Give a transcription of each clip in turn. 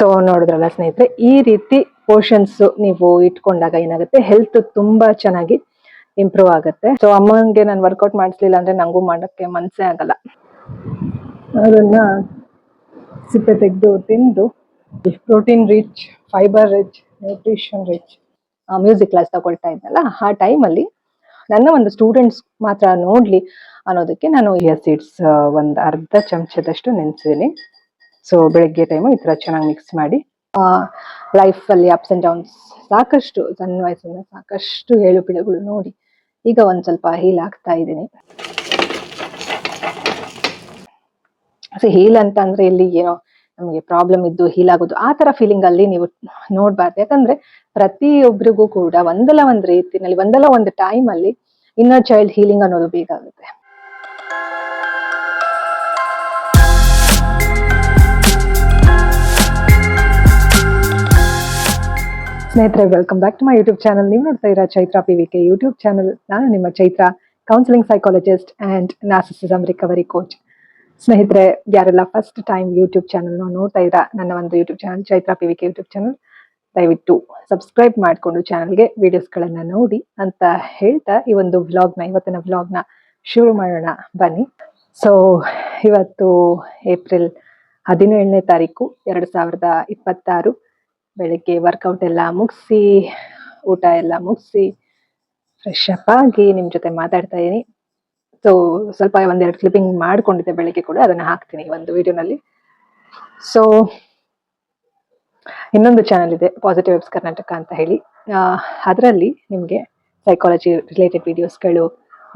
So ನೋಡಿದ್ರಲ್ಲ ಸ್ನೇಹಿತರೆ, ಈ ರೀತಿ ಪೋರ್ಷನ್ಸ್ ನೀವು ಇಟ್ಕೊಂಡಾಗ ಏನಾಗುತ್ತೆ, ಹೆಲ್ತ್ ತುಂಬಾ ಚೆನ್ನಾಗಿ ಇಂಪ್ರೂವ್ ಆಗುತ್ತೆ. ಸೊ ಅಮ್ಮಂಗೆ ನಾನು ವರ್ಕೌಟ್ ಮಾಡಿಸ್ಲಿಲ್ಲ ಅಂದ್ರೆ ನಂಗೂ ಮಾಡಕ್ಕೆ ಮನ್ಸೇ ಆಗಲ್ಲ. ಅದನ್ನ ಸಿಪ್ಪೆ ತೆಗೆದು ತಿಂದು protein rich, fibre rich, nutrition rich music class ತಗೊಳ್ತಾ ಇದ್ದಲ್ಲ, ಆ ಟೈಮಲ್ಲಿ ನನ್ನ ಒಂದು ಸ್ಟೂಡೆಂಟ್ಸ್ ಮಾತ್ರ ನೋಡ್ಲಿ ಅನ್ನೋದಕ್ಕೆ ನಾನು ಚಿಯಾ ಸೀಡ್ಸ್ ಒಂದು ಅರ್ಧ ಚಮಚದಷ್ಟು ನೆನೆಸಿದ್ದೀನಿ. ಸೊ ಬೆಳಗ್ಗೆ ಟೈಮು ಈ ತರ ಚೆನ್ನಾಗಿ ಮಿಕ್ಸ್ ಮಾಡಿ, ಲೈಫಲ್ಲಿ ಅಪ್ಸ್ ಅಂಡ್ ಡೌನ್ಸ್ ಸಾಕಷ್ಟು, ಸಣ್ಣ ವಯಸ್ಸಿಂದ ಸಾಕಷ್ಟು ಏಳು ಪೀಳುಗಳು ನೋಡಿ ಈಗ ಒಂದ್ ಸ್ವಲ್ಪ ಹೀಲ್ ಆಗ್ತಾ ಇದ್ದೀನಿ. ಸೊ ಹೀಲ್ ಅಂತ ಅಂದ್ರೆ ಇಲ್ಲಿ ಏನೋ ನಮಗೆ ಪ್ರಾಬ್ಲಮ್ ಇದ್ದು ಹೀಲ್ ಆಗೋದು ಆ ತರ ಫೀಲಿಂಗ್ ಅಲ್ಲಿ ನೀವು ನೋಡ್ಬಾರ್ದು. ಯಾಕಂದ್ರೆ ಪ್ರತಿಯೊಬ್ಬರಿಗೂ ಕೂಡ ಒಂದಲ್ಲ ಒಂದ್ ರೀತಿನಲ್ಲಿ, ಒಂದಲ್ಲ ಒಂದು ಟೈಮ್ ಅಲ್ಲಿ ಇನ್ನರ್ ಚೈಲ್ಡ್ ಹೀಲಿಂಗ್ ಅನ್ನೋದು ಬೇಕಾಗುತ್ತೆ. ಸ್ನೇಹಿತರೆ, welcome back to my YouTube channel. ನೀವು ನೋಡ್ತಾ ಇರೋ ಚೈತ್ರಾ PVK ಯೂಟ್ಯೂಬ್ ಚಾನಲ್. ನಾನು ನಿಮ್ಮ Chaitra, counselling psychologist and narcissism recovery coach. ಸ್ನೇಹಿತರೆ, ಯಾರೆಲ್ಲ ಫಸ್ಟ್ ಟೈಮ್ ಯೂಟ್ಯೂಬ್ ಚಾನಲ್ ನೋಡ್ತಾ ಇದ್ದೀರಾ, ನನ್ನ ಒಂದು YouTube channel Chaitra PVK YouTube channel, ದಯವಿಟ್ಟು ಸಬ್ಸ್ಕ್ರೈಬ್ ಮಾಡಿಕೊಂಡು ಚಾನಲ್ಗೆ ವಿಡಿಯೋಸ್ಗಳನ್ನ ನೋಡಿ ಅಂತ ಹೇಳ್ತಾ ಈ ಒಂದು ಇವತ್ತಿನ ವ್ಲಾಗ್ನ ಶುರು ಮಾಡೋಣ ಬನ್ನಿ. ಸೊ ಇವತ್ತು ಏಪ್ರಿಲ್ 17ನೇ ತಾರೀಕು 2026. ಬೆಳಿಗ್ಗೆ ವರ್ಕೌಟ್ ಎಲ್ಲ ಮುಗಿಸಿ, ಊಟ ಎಲ್ಲ ಮುಗಿಸಿ, ಫ್ರೆಶ್ ಅಪ್ ಆಗಿ ನಿಮ್ ಜೊತೆ ಮಾತಾಡ್ತಾ ಇದೀನಿ. ಸೊ ಸ್ವಲ್ಪ ಒಂದೆರಡು ಕ್ಲಿಪ್ಪಿಂಗ್ ಮಾಡ್ಕೊಂಡಿದ್ದೆ ಬೆಳಿಗ್ಗೆ ಕೂಡ, ಅದನ್ನ ಹಾಕ್ತೀನಿ ಒಂದು ವಿಡಿಯೋನಲ್ಲಿ. ಸೊ ಇನ್ನೊಂದು ಚಾನಲ್ ಇದೆ, ಪಾಸಿಟಿವ್ ವೆಬ್ಸ್ ಕರ್ನಾಟಕ ಅಂತ ಹೇಳಿ. ಅದರಲ್ಲಿ ನಿಮಗೆ ಸೈಕಾಲಜಿ ರಿಲೇಟೆಡ್ ವಿಡಿಯೋಸ್ಗಳು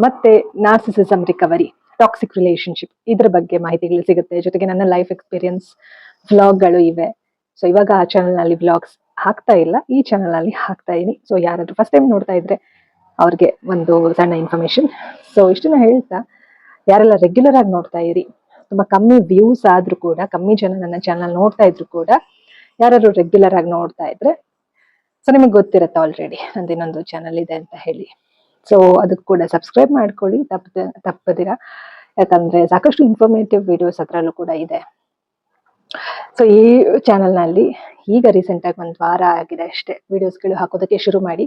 ಮತ್ತೆ ನಾರ್ಸಿಸಿಸಮ್ ರಿಕವರಿ, ಟಾಕ್ಸಿಕ್ ರಿಲೇಶನ್ಶಿಪ್ ಇದ್ರ ಬಗ್ಗೆ ಮಾಹಿತಿಗಳು ಸಿಗುತ್ತೆ. ಜೊತೆಗೆ ನನ್ನ ಲೈಫ್ ಎಕ್ಸ್ಪೀರಿಯನ್ಸ್ ವ್ಲಾಗ್ಗಳು ಇವೆ. ಸೊ ಇವಾಗ ಆ ಚಾನಲ್ ನಲ್ಲಿ ವ್ಲಾಗ್ಸ್ ಹಾಕ್ತಾ ಇಲ್ಲ, ಈ ಚಾನಲ್ ನಲ್ಲಿ ಹಾಕ್ತಾ ಇದೀನಿ. ಸೊ ಯಾರಾದ್ರೂ ಫಸ್ಟ್ ಟೈಮ್ ನೋಡ್ತಾ ಇದ್ರೆ ಅವ್ರಿಗೆ ಒಂದು ಸಣ್ಣ ಇನ್ಫಾರ್ಮೇಶನ್. ಸೊ ಇಷ್ಟನ್ನ ಹೇಳ್ತಾ, ಯಾರೆಲ್ಲ ರೆಗ್ಯುಲರ್ ಆಗಿ ನೋಡ್ತಾ ಇರಿ, ತುಂಬಾ ಕಮ್ಮಿ ವ್ಯೂಸ್ ಆದ್ರೂ ಕೂಡ, ಕಮ್ಮಿ ಜನ ನನ್ನ ಚಾನಲ್ ನೋಡ್ತಾ ಇದ್ರು ಕೂಡ, ಯಾರಾದ್ರು ರೆಗ್ಯುಲರ್ ಆಗಿ ನೋಡ್ತಾ ಇದ್ರೆ ಸೊ ನಿಮಗೆ ಗೊತ್ತಿರುತ್ತೆ ಆಲ್ರೆಡಿ ನಂದು ಇನ್ನೊಂದು ಚಾನಲ್ ಇದೆ ಅಂತ ಹೇಳಿ. ಸೊ ಅದಕ್ಕೆ ಕೂಡ ಸಬ್ಸ್ಕ್ರೈಬ್ ಮಾಡ್ಕೊಳ್ಳಿ ತಪ್ಪದಿರ, ಯಾಕಂದ್ರೆ ಸಾಕಷ್ಟು ಇನ್ಫಾರ್ಮೇಟಿವ್ ವಿಡಿಯೋಸ್ ಅದ್ರಲ್ಲೂ ಕೂಡ ಇದೆ. ಸೊ ಈ ಚಾನಲ್ ನಲ್ಲಿ ಈಗ ರೀಸೆಂಟ್ ಆಗಿ 1 ವಾರ ಆಗಿದೆ ಅಷ್ಟೇ ವಿಡಿಯೋಸ್ಗಳು ಹಾಕೋದಕ್ಕೆ ಶುರು ಮಾಡಿ.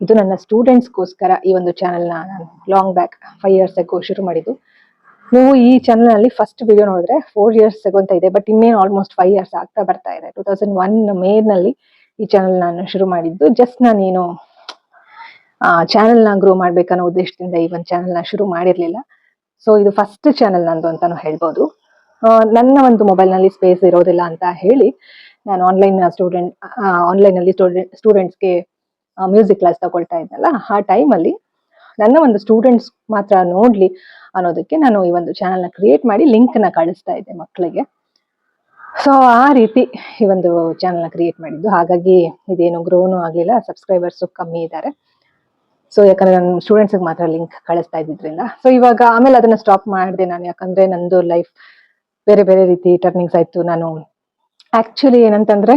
ಇದು ನನ್ನ ಸ್ಟೂಡೆಂಟ್ಸ್ಗೋಸ್ಕರ ಈ ಒಂದು ಚಾನಲ್ ನಾನು ಲಾಂಗ್ ಬ್ಯಾಕ್ 5 years ago ಶುರು ಮಾಡಿದ್ದು. ನೀವು ಈ ಚಾನಲ್ ನಲ್ಲಿ ಫಸ್ಟ್ ವಿಡಿಯೋ ನೋಡಿದ್ರೆ 4 years ago ಅಂತ ಇದೆ, ಬಟ್ ಇನ್ನೇನು ಆಲ್ಮೋಸ್ಟ್ 5 years ಆಗ್ತಾ ಬರ್ತಾ ಇದೆ. 2001 May ನಲ್ಲಿ ಈ ಚಾನಲ್ ನಾನು ಶುರು ಮಾಡಿದ್ದು. ಜಸ್ಟ್ ನಾನೇನು ಚಾನಲ್ ನ ಗ್ರೋ ಮಾಡ್ಬೇಕನ್ನೋ ಉದ್ದೇಶದಿಂದ ಈ ಒಂದು ಚಾನಲ್ ನ ಶುರು ಮಾಡಿರ್ಲಿಲ್ಲ. ಸೊ ಇದು ಫಸ್ಟ್ ಚಾನಲ್ ನಂದು ಅಂತಾನು ಹೇಳ್ಬೋದು. ನನ್ನ ಒಂದು ಮೊಬೈಲ್ ನಲ್ಲಿ ಸ್ಪೇಸ್ ಇರೋದಿಲ್ಲ ಅಂತ ಹೇಳಿ ನಾನು ಆನ್ಲೈನ್ ನಲ್ಲಿ ಸ್ಟೂಡೆಂಟ್ಸ್ಗೆ ಮ್ಯೂಸಿಕ್ ಕ್ಲಾಸ್ ತಗೊಳ್ತಾ ಇದ್ದಲ್ಲ, ಆ ಟೈಮಲ್ಲಿ ನನ್ನ ಒಂದು ಸ್ಟೂಡೆಂಟ್ಸ್ ಮಾತ್ರ ನೋಡ್ಲಿ ಅನ್ನೋದಕ್ಕೆ ನಾನು ಈ ಒಂದು ಚಾನಲ್ ನ ಕ್ರಿಯೇಟ್ ಮಾಡಿ ಲಿಂಕ್ ನ ಕಳಿಸ್ತಾ ಇದ್ದೆ ಮಕ್ಕಳಿಗೆ. ಸೊ ಆ ರೀತಿ ಈ ಒಂದು ಚಾನಲ್ ನ ಕ್ರಿಯೇಟ್ ಮಾಡಿದ್ದು. ಹಾಗಾಗಿ ಇದೇನು ಗ್ರೋನು ಆಗ್ಲಿಲ್ಲ, ಸಬ್ಸ್ಕ್ರೈಬರ್ಸ್ ಕಮ್ಮಿ ಇದ್ದಾರೆ. ಸೊ ಯಾಕಂದ್ರೆ ನನ್ನ ಸ್ಟೂಡೆಂಟ್ಸ್ ಮಾತ್ರ ಲಿಂಕ್ ಕಳಿಸ್ತಾ ಇದ್ದಿದ್ರಿಂದ. ಸೊ ಇವಾಗ ಆಮೇಲೆ ಅದನ್ನ ಸ್ಟಾಪ್ ಮಾಡಿದೆ ನಾನು, ಯಾಕಂದ್ರೆ ನಂದು ಲೈಫ್ ಬೇರೆ ಬೇರೆ ರೀತಿ ಟರ್ನಿಂಗ್ಸ್ ಆಯ್ತು. ನಾನು ಆಕ್ಚುಲಿ ಏನಂತಂದ್ರೆ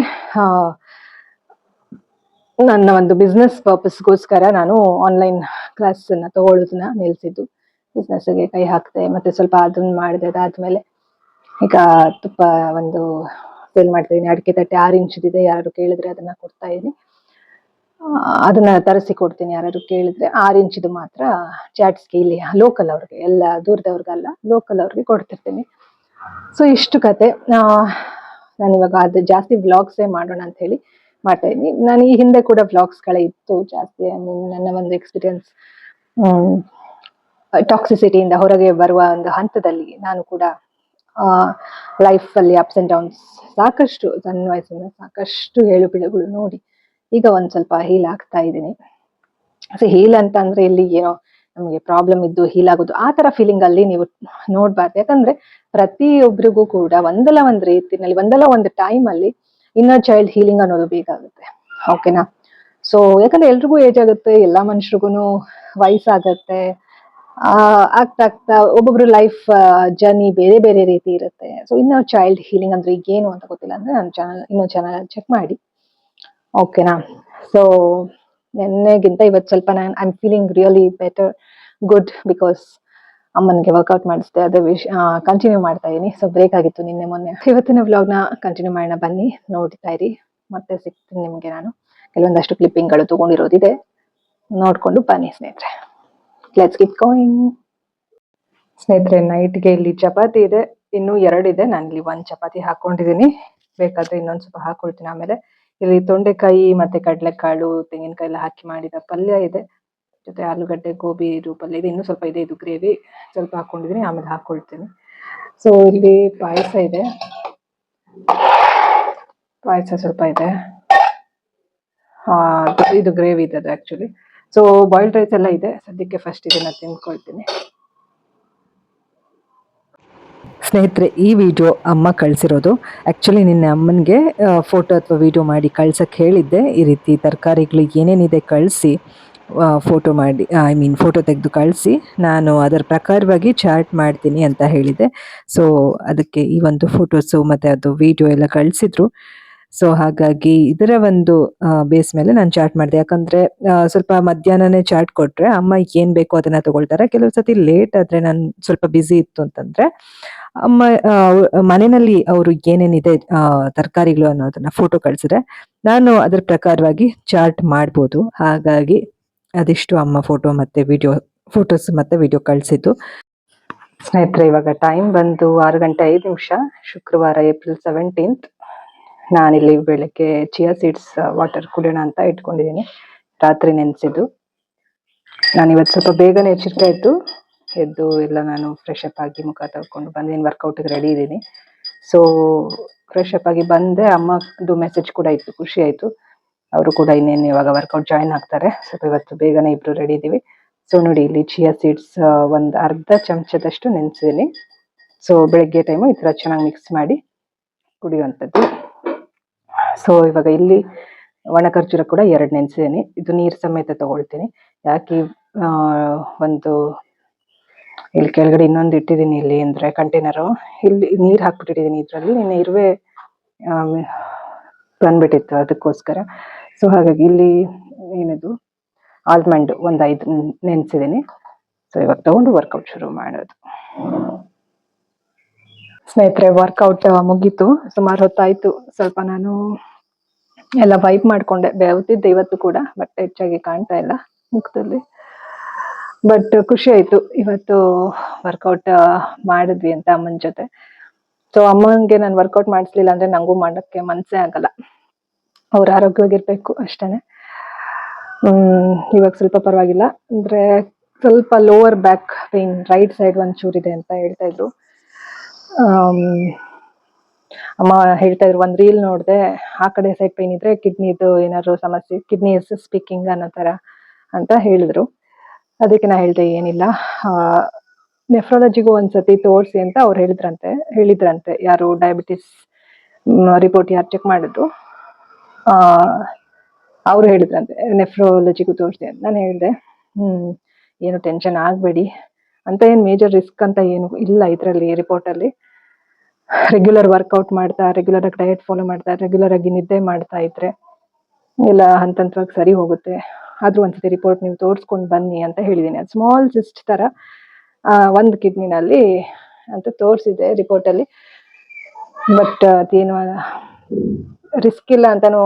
ನನ್ನ ಒಂದು ಬಿಸ್ನೆಸ್ ಪರ್ಪಸ್ಗೋಸ್ಕರ ನಾನು ಆನ್ಲೈನ್ ಕ್ಲಾಸ್ ಅನ್ನ ತಗೊಳ್ಳೋದನ್ನ ನಿಲ್ಸಿದ್ದು. ಬಿಸ್ನೆಸ್ಗೆ ಕೈ ಹಾಕ್ದೆ, ಮತ್ತೆ ಸ್ವಲ್ಪ ಅದನ್ನ ಮಾಡಿದೆ. ಅದಾದ್ಮೇಲೆ ಈಗ ತುಪ್ಪ ಒಂದು ಸೇಲ್ ಮಾಡ್ತಿದ್ದೀನಿ. ಅಡಿಕೆ ತಟ್ಟೆ 6 ಇಂಚಿದಿದೆ, ಯಾರು ಕೇಳಿದ್ರೆ ಅದನ್ನ ಕೊಡ್ತಾ ಇದೀನಿ. ಅದನ್ನ ತರಿಸಿ ಕೊಡ್ತೀನಿ ಯಾರು ಕೇಳಿದ್ರೆ. 6 ಇಂಚಿದು ಮಾತ್ರ ಚಾಟ್ಸ್ಗೆ, ಇಲ್ಲಿ ಲೋಕಲ್ ಅವ್ರಿಗೆ, ಎಲ್ಲ ದೂರದವ್ರಿಗಲ್ಲ, ಲೋಕಲ್ ಅವ್ರಿಗೆ ಕೊಡ್ತಿರ್ತೀನಿ. ಸೊ ಇಷ್ಟು ಕತೆ. ನಾನು ಇವಾಗ ಅದು ಜಾಸ್ತಿ ವ್ಲಾಗ್ಸೇ ಮಾಡೋಣ ಅಂತ ಹೇಳಿ ಮಾಡ್ತಾ ಇದ್ದೀನಿ. ನಾನು ಈ ಹಿಂದೆ ಕೂಡ ವ್ಲಾಗ್ಸ್ಗಳೇ ಇತ್ತು ಜಾಸ್ತಿ. ನನ್ನ ಒಂದು ಎಕ್ಸ್ಪೀರಿಯನ್ಸ್ ಟಾಕ್ಸಿಸಿಟಿಯಿಂದ ಹೊರಗೆ ಬರುವ ಒಂದು ಹಂತದಲ್ಲಿ ನಾನು ಕೂಡ ಲೈಫಲ್ಲಿ ಅಪ್ಸ್ ಅಂಡ್ ಡೌನ್ಸ್ ಸಾಕಷ್ಟು, ಸಣ್ಣ ವಯಸ್ಸಿಂದ ಸಾಕಷ್ಟು ಏಳು ಪೀಳುಗಳು ನೋಡಿ ಈಗ ಒಂದ್ ಸ್ವಲ್ಪ ಹೀಲ್ ಆಗ್ತಾ ಇದ್ದೀನಿ. ಸೊ ಹೀಲ್ ಅಂತ ಅಂದ್ರೆ ಇಲ್ಲಿ ಏನೋ ನಮಗೆ ಪ್ರಾಬ್ಲಮ್ ಇದ್ದು ಹೀಲ್ ಆಗೋದು ಆ ತರ ಫೀಲಿಂಗ್ ಅಲ್ಲಿ ನೀವು ನೋಡ್ಬಾರ್ದು. ಯಾಕಂದ್ರೆ ಪ್ರತಿಯೊಬ್ಬರಿಗೂ ಕೂಡ ಒಂದಲ್ಲ ಒಂದ್ ರೀತಿನಲ್ಲಿ, ಒಂದಲ್ಲ ಒಂದು ಟೈಮ್ ಅಲ್ಲಿ ಇನ್ನರ್ ಚೈಲ್ಡ್ ಹೀಲಿಂಗ್ ಅನ್ನೋದು ಬೇಕಾಗುತ್ತೆ. ಓಕೆನಾ? ಸೊ ಯಾಕಂದ್ರೆ ಎಲ್ರಿಗೂ ಏಜ್ ಆಗುತ್ತೆ, ಎಲ್ಲಾ ಮನುಷ್ಯರಿಗೂ ವಯಸ್ಸಾಗತ್ತೆ. ಆಗ್ತಾ ಆಗ್ತಾ ಒಬ್ಬೊಬ್ರು ಲೈಫ್ ಜರ್ನಿ ಬೇರೆ ಬೇರೆ ರೀತಿ ಇರುತ್ತೆ. ಸೊ ಇನ್ನರ್ ಚೈಲ್ಡ್ ಹೀಲಿಂಗ್ ಅಂದ್ರೆ ಈಗ ಏನು ಅಂತ ಗೊತ್ತಿಲ್ಲ ಅಂದ್ರೆ ನನ್ನ ಇನ್ನೊಂದು ಚಾನಲ್ ಚೆಕ್ ಮಾಡಿ. ಓಕೆನಾ? ಸೊ ನಿನ್ನೆಗಿಂತ ಇವತ್ತು ಸ್ವಲ್ಪ I am feeling really better, good, because ಅಮ್ಮನಿಗೆ ವರ್ಕೌಟ್ ಮಾಡಿಸ್ದೆ, ಅದೇ ಕಂಟಿನ್ಯೂ ಮಾಡ್ತಾ ಇದೀನಿ. ಸೊ ಬ್ರೇಕ್ ಆಗಿತ್ತು ನಿನ್ನೆ ಮೊನ್ನೆ. ಇವತ್ತಿನ ವ್ಲಾಗ್ನ ಕಂಟಿನ್ಯೂ ಮಾಡೋಣ, ಬನ್ನಿ ನೋಡ್ತಾ ಇರಿ. ಮತ್ತೆ ಸಿಗ್ತೀನಿ ನಿಮ್ಗೆ ನಾನು. ಕೆಲವೊಂದಷ್ಟು ಕ್ಲಿಪ್ಪಿಂಗ್ಗಳು ತಗೊಂಡಿರೋದಿದೆ, ನೋಡ್ಕೊಂಡು ಬನ್ನಿ ಸ್ನೇಹಿತರೆ. Let's keep going. ಸ್ನೇಹಿತರೆ, ನೈಟ್ಗೆ ಇಲ್ಲಿ ಚಪಾತಿ ಇದೆ, ಇನ್ನೂ 2 ಇದೆ. ನಾನು ಇಲ್ಲಿ 1 ಚಪಾತಿ ಹಾಕೊಂಡಿದ್ದೀನಿ, ಬೇಕಾದ್ರೆ ಇನ್ನೊಂದ್ ಸ್ವಲ್ಪ ಹಾಕೊಳ್ತೀನಿ ಆಮೇಲೆ. ಇಲ್ಲಿ ತೊಂಡೆಕಾಯಿ ಮತ್ತೆ ಕಡಲೆಕಾಳು ತೆಂಗಿನಕಾಯಿ ಎಲ್ಲ ಹಾಕಿ ಮಾಡಿದ ಪಲ್ಯ ಇದೆ, ಜೊತೆ ಆಲೂಗಡ್ಡೆ ಗೋಬಿ ಇದು ಪಲ್ಯ ಇದೆ. ಇನ್ನೂ ಸ್ವಲ್ಪ ಇದೆ, ಇದು ಗ್ರೇವಿ ಸ್ವಲ್ಪ ಹಾಕೊಂಡಿದ್ದೀನಿ, ಆಮೇಲೆ ಹಾಕೊಳ್ತೀನಿ. ಸೊ ಇಲ್ಲಿ ಪಾಯಸ ಇದೆ, ಪಾಯಸ ಸ್ವಲ್ಪ ಇದೆ. ಇದು ಗ್ರೇವಿ ಇದೆ ಅದು ಆಕ್ಚುಲಿ. ಸೊ ಬಾಯ್ಲ್ಡ್ ರೈಸ್ ಎಲ್ಲ ಇದೆ. ಸದ್ಯಕ್ಕೆ ಫಸ್ಟ್ ಇದನ್ನ ತಿನ್ಕೊಳ್ತೀನಿ. ಸ್ನೇಹಿತರೆ, ಈ ವಿಡಿಯೋ ಅಮ್ಮ ಕಳಿಸಿರೋದು. ಆ್ಯಕ್ಚುಲಿ ನಿನ್ನೆ ಅಮ್ಮನಿಗೆ ಫೋಟೋ ಅಥವಾ ವಿಡಿಯೋ ಮಾಡಿ ಕಳ್ಸಕ್ಕೆ ಹೇಳಿದ್ದೆ. ಈ ರೀತಿ ತರಕಾರಿಗಳು ಏನೇನಿದೆ ಕಳಿಸಿ ಫೋಟೋ ಮಾಡಿ, ಫೋಟೋ ತೆಗೆದು ಕಳಿಸಿ, ನಾನು ಅದರ ಪ್ರಕಾರವಾಗಿ ಚಾರ್ಟ್ ಮಾಡ್ತೀನಿ ಅಂತ ಹೇಳಿದ್ದೆ. ಸೊ ಅದಕ್ಕೆ ಈ ಒಂದು ಫೋಟೋಸು ಮತ್ತು ಅದು ವಿಡಿಯೋ ಎಲ್ಲ ಕಳಿಸಿದ್ರು. ಸೊ ಹಾಗಾಗಿ ಇದರ ಒಂದು ಬೇಸ್ ಮೇಲೆ ನಾನು ಚಾರ್ಟ್ ಮಾಡಿದೆ. ಯಾಕಂದರೆ ಸ್ವಲ್ಪ ಮಧ್ಯಾಹ್ನನೇ ಚಾರ್ಟ್ ಕೊಟ್ಟರೆ ಅಮ್ಮ ಏನು ಬೇಕೋ ಅದನ್ನು ತಗೊಳ್ತಾರೆ. ಕೆಲವು ಸತಿ ಲೇಟ್ ಆದರೆ, ನಾನು ಸ್ವಲ್ಪ ಬ್ಯುಸಿ ಇತ್ತು ಅಂತಂದರೆ ಅಮ್ಮ ಮನೆಯಲ್ಲಿ ಅವರು ಏನೇನಿದೆ ತರಕಾರಿಗಳು ಅನ್ನೋದನ್ನ ಫೋಟೋ ಕಳಿಸಿದ್ರೆ ನಾನು ಅದರ ಪ್ರಕಾರವಾಗಿ ಚಾರ್ಟ್ ಮಾಡ್ಬೋದು. ಹಾಗಾಗಿ ಅದಿಷ್ಟು ಅಮ್ಮ ಫೋಟೋ ಮತ್ತು ವಿಡಿಯೋ, ಫೋಟೋಸ್ ಮತ್ತು ವಿಡಿಯೋ ಕಳಿಸಿದ್ದು. ಸ್ನೇಹಿತರೆ, ಇವಾಗ ಟೈಮ್ ಬಂದು 6 ಗಂಟೆ 5 ನಿಮಿಷ, ಶುಕ್ರವಾರ ಏಪ್ರಿಲ್ 17th. ನಾನಿಲ್ಲಿ ಬೆಳಗ್ಗೆ ಚಿಯಾ ಸೀಡ್ಸ್ ವಾಟರ್ ಕುಡಿಯೋಣ ಅಂತ ಇಟ್ಕೊಂಡಿದ್ದೀನಿ, ರಾತ್ರಿ ನೆನೆಸಿದ್ದು. ನಾನಿವತ್ತು ಸ್ವಲ್ಪ ಬೇಗನೆ ಎಚ್ಚರಿಕೆ ಎದ್ದು ಎಲ್ಲ ನಾನು ಫ್ರೆಶ್ ಅಪ್ ಆಗಿ ಮುಖ ತೊಳ್ಕೊಂಡು ಬಂದೇನು ವರ್ಕೌಟಿಗೆ ರೆಡಿ ಇದ್ದೀನಿ. ಸೊ ಫ್ರೆಶ್ ಅಪ್ ಆಗಿ ಬಂದೆ, ಅಮ್ಮದು ಮೆಸೇಜ್ ಕೂಡ ಇತ್ತು, ಖುಷಿ ಆಯಿತು. ಅವರು ಕೂಡ ಇನ್ನೇನು ಇವಾಗ ವರ್ಕೌಟ್ ಜಾಯಿನ್ ಆಗ್ತಾರೆ. ಸ್ವಲ್ಪ ಇವತ್ತು ಬೇಗನೆ ಇಬ್ಬರು ರೆಡಿ ಇದ್ದೀವಿ. ಸೊ ನೋಡಿ, ಇಲ್ಲಿ ಚಿಯಾ ಸೀಡ್ಸ್ ಒಂದು ಅರ್ಧ ಚಮಚದಷ್ಟು ನೆನೆಸಿದ್ದೀನಿ. ಸೊ ಬೆಳಗ್ಗೆ ಟೈಮು ಈ ಥರ ಚೆನ್ನಾಗಿ ಮಿಕ್ಸ್ ಮಾಡಿ ಕುಡಿಯುವಂಥದ್ದು. ಸೊ ಇವಾಗ ಇಲ್ಲಿ ಒಣ ಖರ್ಜೂರ ಕೂಡ 2 ನೆನೆಸಿದ್ದೀನಿ. ಇದು ನೀರು ಸಮೇತ ತಗೊಳ್ತೀನಿ. ಯಾಕೆ ಒಂದು ಇಲ್ಲಿ ಕೆಳಗಡೆ ಇನ್ನೊಂದು ಇಟ್ಟಿದ್ದೀನಿ, ಇಲ್ಲಿ ಅಂದರೆ ಕಂಟೈನರು, ಇಲ್ಲಿ ನೀರು ಹಾಕ್ಬಿಟ್ಟಿದ್ದೀನಿ. ಇದರಲ್ಲಿ ನಿನ್ನೆ ಇರುವೆ ಬಂದ್ಬಿಟ್ಟಿತ್ತು, ಅದಕ್ಕೋಸ್ಕರ. ಸೊ ಹಾಗಾಗಿ ಇಲ್ಲಿ ಏನದು ಆಲ್ಮಂಡ್ ಒಂದು 5 ನೆನೆಸಿದ್ದೀನಿ. ಸೊ ಇವಾಗ ತಗೊಂಡು ವರ್ಕೌಟ್ ಶುರು ಮಾಡೋದು. ಸ್ನೇಹಿತರೆ, ವರ್ಕೌಟ್ ಮುಗೀತು, ಸುಮಾರು ಹೊತ್ತಾಯಿತು. ಸ್ವಲ್ಪ ನಾನು ಎಲ್ಲ ವೈಪ್ ಮಾಡಿಕೊಂಡೆ, ಬೆವತಿದ್ದೆ ಇವತ್ತು ಕೂಡ, ಬಟ್ ಹೆಚ್ಚಾಗಿ ಕಾಣ್ತಾ ಇಲ್ಲ ಮುಖದಲ್ಲಿ. ಬಟ್ ಖುಷಿ ಆಯಿತು, ಇವತ್ತು ವರ್ಕೌಟ್ ಮಾಡಿದ್ವಿ ಅಂತ ಅಮ್ಮನ ಜೊತೆ. ಸೊ ಅಮ್ಮನಿಗೆ ನಾನು ವರ್ಕೌಟ್ ಮಾಡಿಸ್ಲಿಲ್ಲ ಅಂದರೆ ನನಗೂ ಮಾಡೋಕ್ಕೆ ಮನಸ್ಸೇ ಆಗಲ್ಲ. ಅವ್ರು ಆರೋಗ್ಯವಾಗಿರ್ಬೇಕು ಅಷ್ಟೇ. ಇವಾಗ ಸ್ವಲ್ಪ ಪರವಾಗಿಲ್ಲ, ಅಂದರೆ ಸ್ವಲ್ಪ lower back pain right side ಒಂಚೂರಿದೆ ಅಂತ ಹೇಳ್ತಾ ಇದ್ರು. ಅಮ್ಮ ಹೇಳ್ತಾ ಇದ್ರು, ಒಂದು ರೀಲ್ ನೋಡಿದೆ, ಆ ಕಡೆ ಸೈಡ್ ಪೇನ್ ಇದ್ರೆ ಕಿಡ್ನಿದು ಏನಾದ್ರು ಸಮಸ್ಯೆ, ಕಿಡ್ನಿ ಇಸ್ ಸ್ಪೀಕಿಂಗ್ ಅನ್ನೋ ಥರ ಅಂತ ಹೇಳಿದ್ರು. ಅದಕ್ಕೆ ನಾ ಹೇಳಿದೆ ಏನಿಲ್ಲ, ನೆಫ್ರಾಲಜಿಗೂ ಒಂದ್ಸತಿ ತೋರಿಸಿ ಅಂತ ಅವ್ರು ಹೇಳಿದ್ರಂತೆ. ಯಾರು ಡಯಾಬಿಟಿಸ್ ರಿಪೋರ್ಟ್ ಯಾರು ಚೆಕ್ ಮಾಡಿದ್ರು ಅವ್ರು ಹೇಳಿದ್ರಂತೆ ನೆಫ್ರಾಲಜಿಗೂ ತೋರಿಸಿ ಅಂತ. ನಾನು ಹೇಳಿದೆ ಏನು ಟೆನ್ಷನ್ ಆಗಬೇಡಿ ಅಂತ, ಏನು ಮೇಜರ್ ರಿಸ್ಕ್ ಅಂತ ಏನು ಇಲ್ಲ ಇದರಲ್ಲಿ ರಿಪೋರ್ಟಲ್ಲಿ. ರೆಗ್ಯುಲರ್ ವರ್ಕೌಟ್ ಮಾಡ್ತಾ, ರೆಗ್ಯುಲರ್ ಆಗಿ ಡಯಟ್ ಫಾಲೋ ಮಾಡ್ತಾ, ರೆಗ್ಯುಲರ್ ಆಗಿ ನಿದ್ದೆ ಮಾಡ್ತಾ ಇದ್ರೆ ಎಲ್ಲ ಹಂತವಾಗಿ ಸರಿ ಹೋಗುತ್ತೆ. ಆದ್ರೂ ಒಂದ್ಸತಿ ರಿಪೋರ್ಟ್ ನೀವು ತೋರಿಸ್ಕೊಂಡು ಬನ್ನಿ ಅಂತ ಹೇಳಿದ್ದೀನಿ. ಅದು ಸ್ಮಾಲ್ ಸಿಸ್ಟ್ ಥರ ಒಂದು ಕಿಡ್ನಿನಲ್ಲಿ ಅಂತ ತೋರಿಸಿದೆ ರಿಪೋರ್ಟಲ್ಲಿ. ಬಟ್ ಅದೇನು ರಿಸ್ಕ್ ಇಲ್ಲ ಅಂತಾನು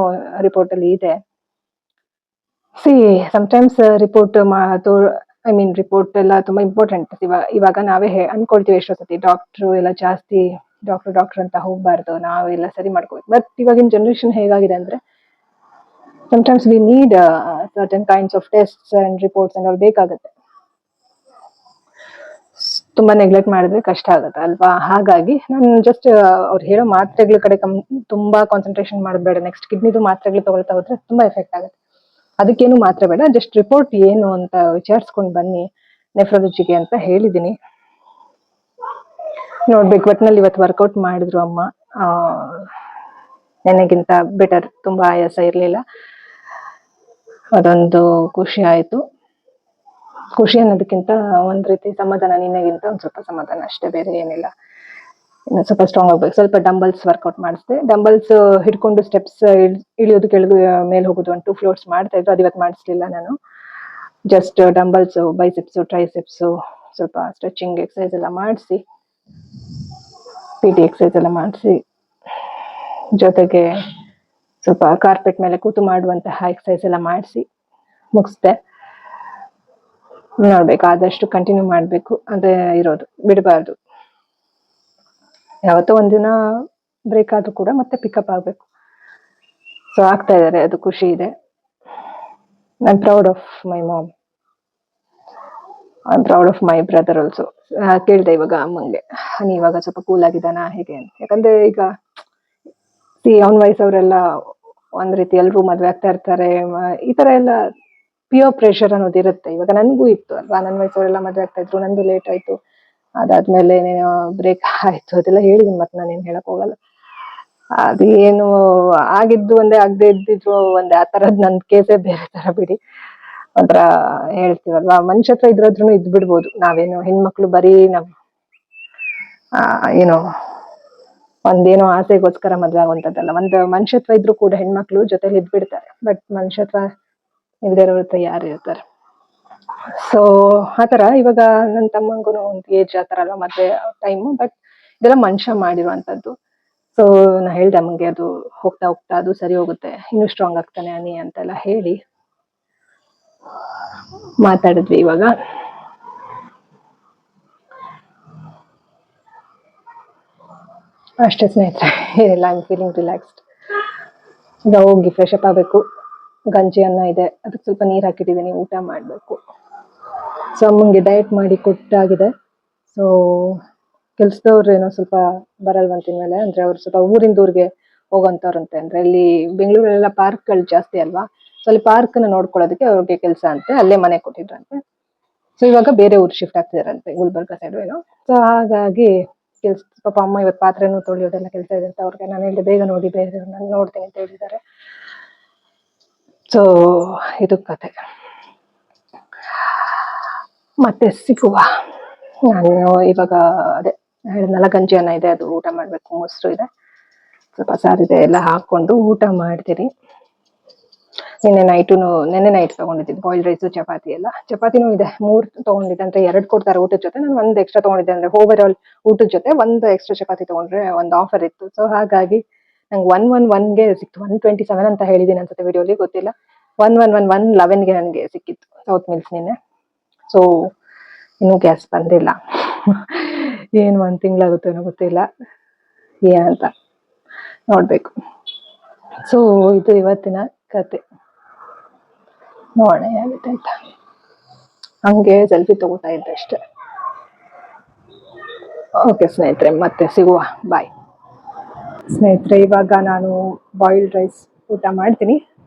ರಿಪೋರ್ಟಲ್ಲಿ ಇದೆ. ಸಮಟೈಮ್ಸ್ ರಿಪೋರ್ಟ್ ರಿಪೋರ್ಟ್ ಎಲ್ಲ ತುಂಬಾ ಇಂಪಾರ್ಟೆಂಟ್. ಇವಾಗ ನಾವೇ ಅನ್ಕೊಳ್ತೀವಿ ಎಷ್ಟೋ ಸತಿ ಡಾಕ್ಟ್ರು ಎಲ್ಲ ಜಾಸ್ತಿ ಡಾಕ್ಟರ್ ಅಂತ ಹೋಗ್ಬಾರ್ದು, ನಾವೆಲ್ಲ ಸರಿ ಮಾಡ್ಕೋಬೇಕು. ಬಟ್ ಇವಾಗಿನ ಜನರೇಷನ್ ಹೇಗಾಗಿದೆ ಅಂದ್ರೆ sometimes we need certain kinds of tests and reports and all ಬೇಕಾಗುತ್ತೆ. ತುಂಬಾ ನೆಗ್ಲೆಕ್ಟ್ ಮಾಡಿದ್ರೆ ಕಷ್ಟ ಆಗುತ್ತೆ ಅಲ್ವಾ. ಹಾಗಾಗಿ ನಾನು ಜಸ್ಟ್ ಅವ್ರು ಹೇಳೋ ಮಾತ್ರೆಗಳ ಕಡೆ ತುಂಬಾ ಕಾನ್ಸಂಟ್ರೇಷನ್ ಮಾಡಬೇಡ. ನೆಕ್ಸ್ಟ್ ಕಿಡ್ನಿದು ಮಾತ್ರೆಗಳು ತಗೊಳ್ತಾ ಹೋದ್ರೆ ತುಂಬಾ ಎಫೆಕ್ಟ್ ಆಗುತ್ತೆ. ಅದಕ್ಕೇನು ಮಾತ್ರೆ ಬೇಡ, ಜಸ್ಟ್ ರಿಪೋರ್ಟ್ ಏನು ಅಂತ ವಿಚಾರಿಸ್ಕೊಂಡು ಬನ್ನಿ ನೆಫ್ರಾಲಜಿಗೆ ಅಂತ ಹೇಳಿದ್ದೀನಿ. ನೋಡ್ಬೇಕು. ಒಟ್ನಲ್ಲಿ ಇವತ್ತು ವರ್ಕೌಟ್ ಮಾಡಿದ್ರು ಅಮ್ಮ, ನೆನ್ನೆಗಿಂತ ಬೆಟರ್, ತುಂಬಾ ಆಯಾಸ ಇರಲಿಲ್ಲ. ಅದೊಂದು ಖುಷಿ ಆಯಿತು. ಖುಷಿ ಅನ್ನೋದಕ್ಕಿಂತ ಒಂದ್ ರೀತಿ ಸಮಾಧಾನ, ನಿನ್ನೆಗಿಂತ ಒಂದ್ ಸ್ವಲ್ಪ ಸಮಾಧಾನ ಅಷ್ಟೇ, ಬೇರೆ ಏನಿಲ್ಲ. ಇನ್ನು ಸ್ವಲ್ಪ ಸ್ಟ್ರಾಂಗ್ ಆಗ್ಬೇಕು. ಸ್ವಲ್ಪ ಡಂಬಲ್ಸ್ ವರ್ಕೌಟ್ ಮಾಡಿಸ್ದೆ. ಡಂಬಲ್ಸ್ ಹಿಡ್ಕೊಂಡು ಸ್ಟೆಪ್ಸ್ ಇಳಿಯೋದು, ಕೆಳಗೆ ಮೇಲೆ ಹೋಗೋದು, 1-2 ಫ್ಲೋರ್ಸ್ ಮಾಡ್ತಾ ಇದ್ರು. ಅದು ಇವತ್ತು ಮಾಡಿಸ್ಲಿಲ್ಲ ನಾನು. ಜಸ್ಟ್ ಡಂಬಲ್ಸ್, ಬೈಸೆಪ್ಸು, ಟ್ರೈಸೆಪ್ಸು, ಸ್ವಲ್ಪ ಸ್ಟ್ರೆಚಿಂಗ್ ಎಕ್ಸಸೈಸ್ ಎಲ್ಲ ಮಾಡಿಸಿ, PT ಎಕ್ಸಸೈಸ್ ಎಲ್ಲ ಮಾಡಿಸಿ, ಜೊತೆಗೆ ಸ್ವಲ್ಪ ಕಾರ್ಪೆಟ್ ಮೇಲೆ ಕೂತು ಮಾಡುವಂತಹ ಎಕ್ಸಸೈಸ್ ಎಲ್ಲ ಮಾಡಿಸಿ ಮುಗಿಸ್ದೆ. ನೋಡ್ಬೇಕು, ಆದಷ್ಟು ಕಂಟಿನ್ಯೂ ಮಾಡಬೇಕು, ಅದೇ ಇರೋದು, ಬಿಡಬಾರ್ದು. ಯಾವತ್ತೋ ಒಂದಿನ ಬ್ರೇಕ್ ಆದ್ರೂ ಕೂಡ ಮತ್ತೆ ಪಿಕಪ್ ಆಗಬೇಕು. ಸೊ ಆಗ್ತಾ ಇದ್ದಾರೆ, ಅದು ಖುಷಿ ಇದೆ. I am proud of my mom, I am proud of my brother also. ಕೇಳಿದೆ ಇವಾಗ ಅಮ್ಮಂಗೆ, ಇವಾಗ ಸ್ವಲ್ಪ ಕೂಲ್ ಆಗಿದ್ದಾನ ಹೇಗೆ ಅಂತ. ಯಾಕಂದ್ರೆ ಈಗ ಅವನ ವಯಸ್ಸವರೆಲ್ಲ ಒಂದ್ ರೀತಿ ಎಲ್ರೂ ಮದ್ವೆ ಆಗ್ತಾ ಇರ್ತಾರೆ, ಈ ತರ ಎಲ್ಲ ಪಿಯರ್ ಪ್ರೆಷರ್ ಅನ್ನೋದು ಇರುತ್ತೆ. ಇವಾಗ ನನ್ಗೂ ಇತ್ತು ಅಲ್ವಾ, ನನ್ನ ವಯಸ್ಸವರೆಲ್ಲ ಮದ್ವೆ ಆಗ್ತಾ ಇದ್ರು, ನಂದು ಲೇಟ್ ಆಯ್ತು, ಅದಾದ್ಮೇಲೆ ಬ್ರೇಕ್ ಆಯ್ತು, ಅದೆಲ್ಲ ಹೇಳಿದೀನಿ, ಮತ್ತೆ ನಾನೇನ್ ಹೇಳಕ್ ಹೋಗಲ್ಲ. ಅದು ಏನು ಆಗಿದ್ದು ಒಂದೇ, ಆಗದೆ ಇದ್ದಿದ್ರು ಒಂದೇ, ಆ ತರದ್ ನನ್ ಕೇಸೇ ಬೇರೆ ತರ ಬಿಡಿ. ಒಂಥರ ಹೇಳ್ತೀವಲ್ವಾ, ಮನುಷ್ಯತ್ವ ಇದ್ರದ್ರೂ ಇದ್ ಬಿಡ್ಬೋದು. ನಾವೇನು ಹೆಣ್ಮಕ್ಳು ಬರೀ ನಾವ್ ಏನೋ ಒಂದೇನೋ ಆಸೆಗೋಸ್ಕರ ಮದ್ವೆ ಆಗುವಂತದ್ದಲ್ಲ. ಒಂದು ಮನುಷ್ಯತ್ವ ಇದ್ರು ಕೂಡ ಹೆಣ್ಮಕ್ಳು ಜೊತೆಲಿ ಇದ್ಬಿಡ್ತಾರೆ. ಬಟ್ ಮನುಷ್ಯತ್ವ ಇಲ್ದೇ ಇರೋ ಯಾರು ಇರ್ತಾರೆ. ಸೊ ಆತರ ಇವಾಗ ನನ್ನ ತಮ್ಮಂಗೂ ಒಂದು ಏಜ್ ಆತರ ಅಲ್ವಾ ಮದ್ವೆ ಟೈಮು. ಬಟ್ ಇದೆಲ್ಲ ಮನುಷ್ಯ ಮಾಡಿರುವಂತದ್ದು. ಸೊ ನಾ ಹೇಳ್ದೆ ಅಮ್ಮಂಗೆ, ಅದು ಹೋಗ್ತಾ ಹೋಗ್ತಾ ಅದು ಸರಿ ಹೋಗುತ್ತೆ, ಇನ್ನೂ ಸ್ಟ್ರಾಂಗ್ ಆಗ್ತಾನೆ ಅನಿ ಅಂತೆಲ್ಲ ಹೇಳಿ ಮಾತಾಡಿದ್ವಿ. ಇವಾಗ ಅಷ್ಟೇ ಸ್ನೇಹಿತರೆ, ಏನಿಲ್ಲ, ಐ ಆಮ್ ಫೀಲಿಂಗ್ ರಿಲ್ಯಾಕ್ಸ್ಡ್. ಈಗ ಹೋಗಿ ಫ್ರೆಶ್ ಅಪ್ ಆಗಬೇಕು. ಗಂಜಿ ಅನ್ನ ಇದೆ, ಅದಕ್ಕೆ ಸ್ವಲ್ಪ ನೀರು ಹಾಕಿಟ್ಟಿದ್ದೀನಿ, ಊಟ ಮಾಡಬೇಕು. ಸೊ ಅಮ್ಮಂಗೆ ಡಯಟ್ ಮಾಡಿ ಕೊಟ್ಟಾಗಿದೆ. ಸೊ ಕೆಲ್ಸದವ್ರು ಏನೋ ಸ್ವಲ್ಪ ಬರಲ್ವಂತ ಮೇಲೆ, ಅಂದ್ರೆ ಅವ್ರು ಸ್ವಲ್ಪ ಊರಿಂದ ಊರಿಗೆ ಹೋಗೋಂಥವ್ರಂತೆ. ಅಂದ್ರೆ ಇಲ್ಲಿ ಬೆಂಗಳೂರಲ್ಲೆಲ್ಲ ಪಾರ್ಕ್ಗಳು ಜಾಸ್ತಿ ಅಲ್ವಾ, ಸೊ ಅಲ್ಲಿ ಪಾರ್ಕ್ನ ನೋಡ್ಕೊಳ್ಳೋದಕ್ಕೆ ಅವ್ರಿಗೆ ಕೆಲಸ ಅಂತೆ, ಅಲ್ಲೇ ಮನೆ ಕೊಟ್ಟಿದ್ರಂತೆ. ಸೊ ಇವಾಗ ಬೇರೆ ಊರು ಶಿಫ್ಟ್ ಆಗ್ತಿದಾರಂತೆ, ಗುಲ್ಬರ್ಗ ಸೈಡ್ ಏನೋ. ಸೊ ಹಾಗಾಗಿ ಪಾಪ ಅಮ್ಮ ಇವತ್ತು ಪಾತ್ರೆನೂ ತೊಳೆಯೋದೆಲ್ಲ ಕೆಲಸ ಇದೆ ಅಂತ ಅವ್ರಿಗೆ ನಾನು ಹೇಳಿದೆ, ಬೇಗ ನೋಡಿ, ಬೇರೆ ನಾನು ನೋಡ್ತೀನಿ ಅಂತ ಹೇಳಿದ್ದಾರೆ. ಸೊ ಇದು ಕತೆ. ಮತ್ತೆ ಸಿಗುವ. ನಾನು ಇವಾಗ ಅದೇ ಹೇಳಿದ್ನಲ್ಲ, ಗಂಜಿ ಅನ್ನ ಇದೆ, ಅದು ಊಟ ಮಾಡ್ಬೇಕು. ಮೊಸರು ಇದೆ, ಸ್ವಲ್ಪ ಸಾರಿದೆ, ಎಲ್ಲ ಹಾಕೊಂಡು ಊಟ ಮಾಡ್ತೀನಿ. ನೆನ್ನೆ ನೈಟ್ ತಗೊಂಡಿದ್ದೀನಿ ಬಾಯ್ಲ್ಡ್ ರೈಸ್, ಚಪಾತಿ ಎಲ್ಲ. ಚಪಾತಿನೂ ಇದೆ, 3 ತಗೊಂಡಿದ್ದೆ. ಅಂದ್ರೆ 2 ಕೊಡ್ತಾರೆ ಊಟದ ಜೊತೆ, ನಾನು 1 ಎಕ್ಸ್ಟ್ರಾ ತಗೊಂಡಿದ್ದೆ. ಅಂದ್ರೆ ಓವರ್ ಆಲ್ ಊಟದ ಜೊತೆ 1 ಎಕ್ಸ್ಟ್ರಾ ಚಪಾತಿ ತಗೊಂಡ್ರೆ ಒಂದು ಆಫರ್ ಇತ್ತು. ಸೊ ಹಾಗಾಗಿ ನಂಗೆ 111ಗೆ ಸಿಕ್ತು. 127 ಅಂತ ಹೇಳಿದೀನಿ ಅನ್ಸುತ್ತೆ ವಿಡಿಯೋಲಿ, ಗೊತ್ತಿಲ್ಲ. 111ಗೆ ನನಗೆ ಸಿಕ್ಕಿತ್ತು ಸೌತ್ ಮಿಲ್ಸ್ ನಿನ್ನೆ. ಸೊ ಇನ್ನೂ ಗ್ಯಾಸ್ ಬಂದಿಲ್ಲ. ಏನು 1 ತಿಂಗಳಾಗುತ್ತೋ ಏನೋ ಗೊತ್ತಿಲ್ಲ, ಏನಂತ ನೋಡ್ಬೇಕು. ಸೊ ಇದು ಇವತ್ತಿನ ಕತೆ. ನೋಡೋಣ ಏನಾಗುತ್ತೆ ಅಂತ. ಹಂಗೆ ಸೆಲ್ಫಿ ತಗೋತಾ ಇದ್ದೆ ಅಷ್ಟೆ. ಓಕೆ ಸ್ನೇಹಿತರೆ, ಮತ್ತೆ ಸಿಗುವ, ಬಾಯ್. ಸ್ನೇಹಿತರೆ, ಇವಾಗ ನಾನು ಬಾಯ್ಲ್ಡ್ ರೈಸ್ ಊಟ ಮಾಡ್ತೀನಿ.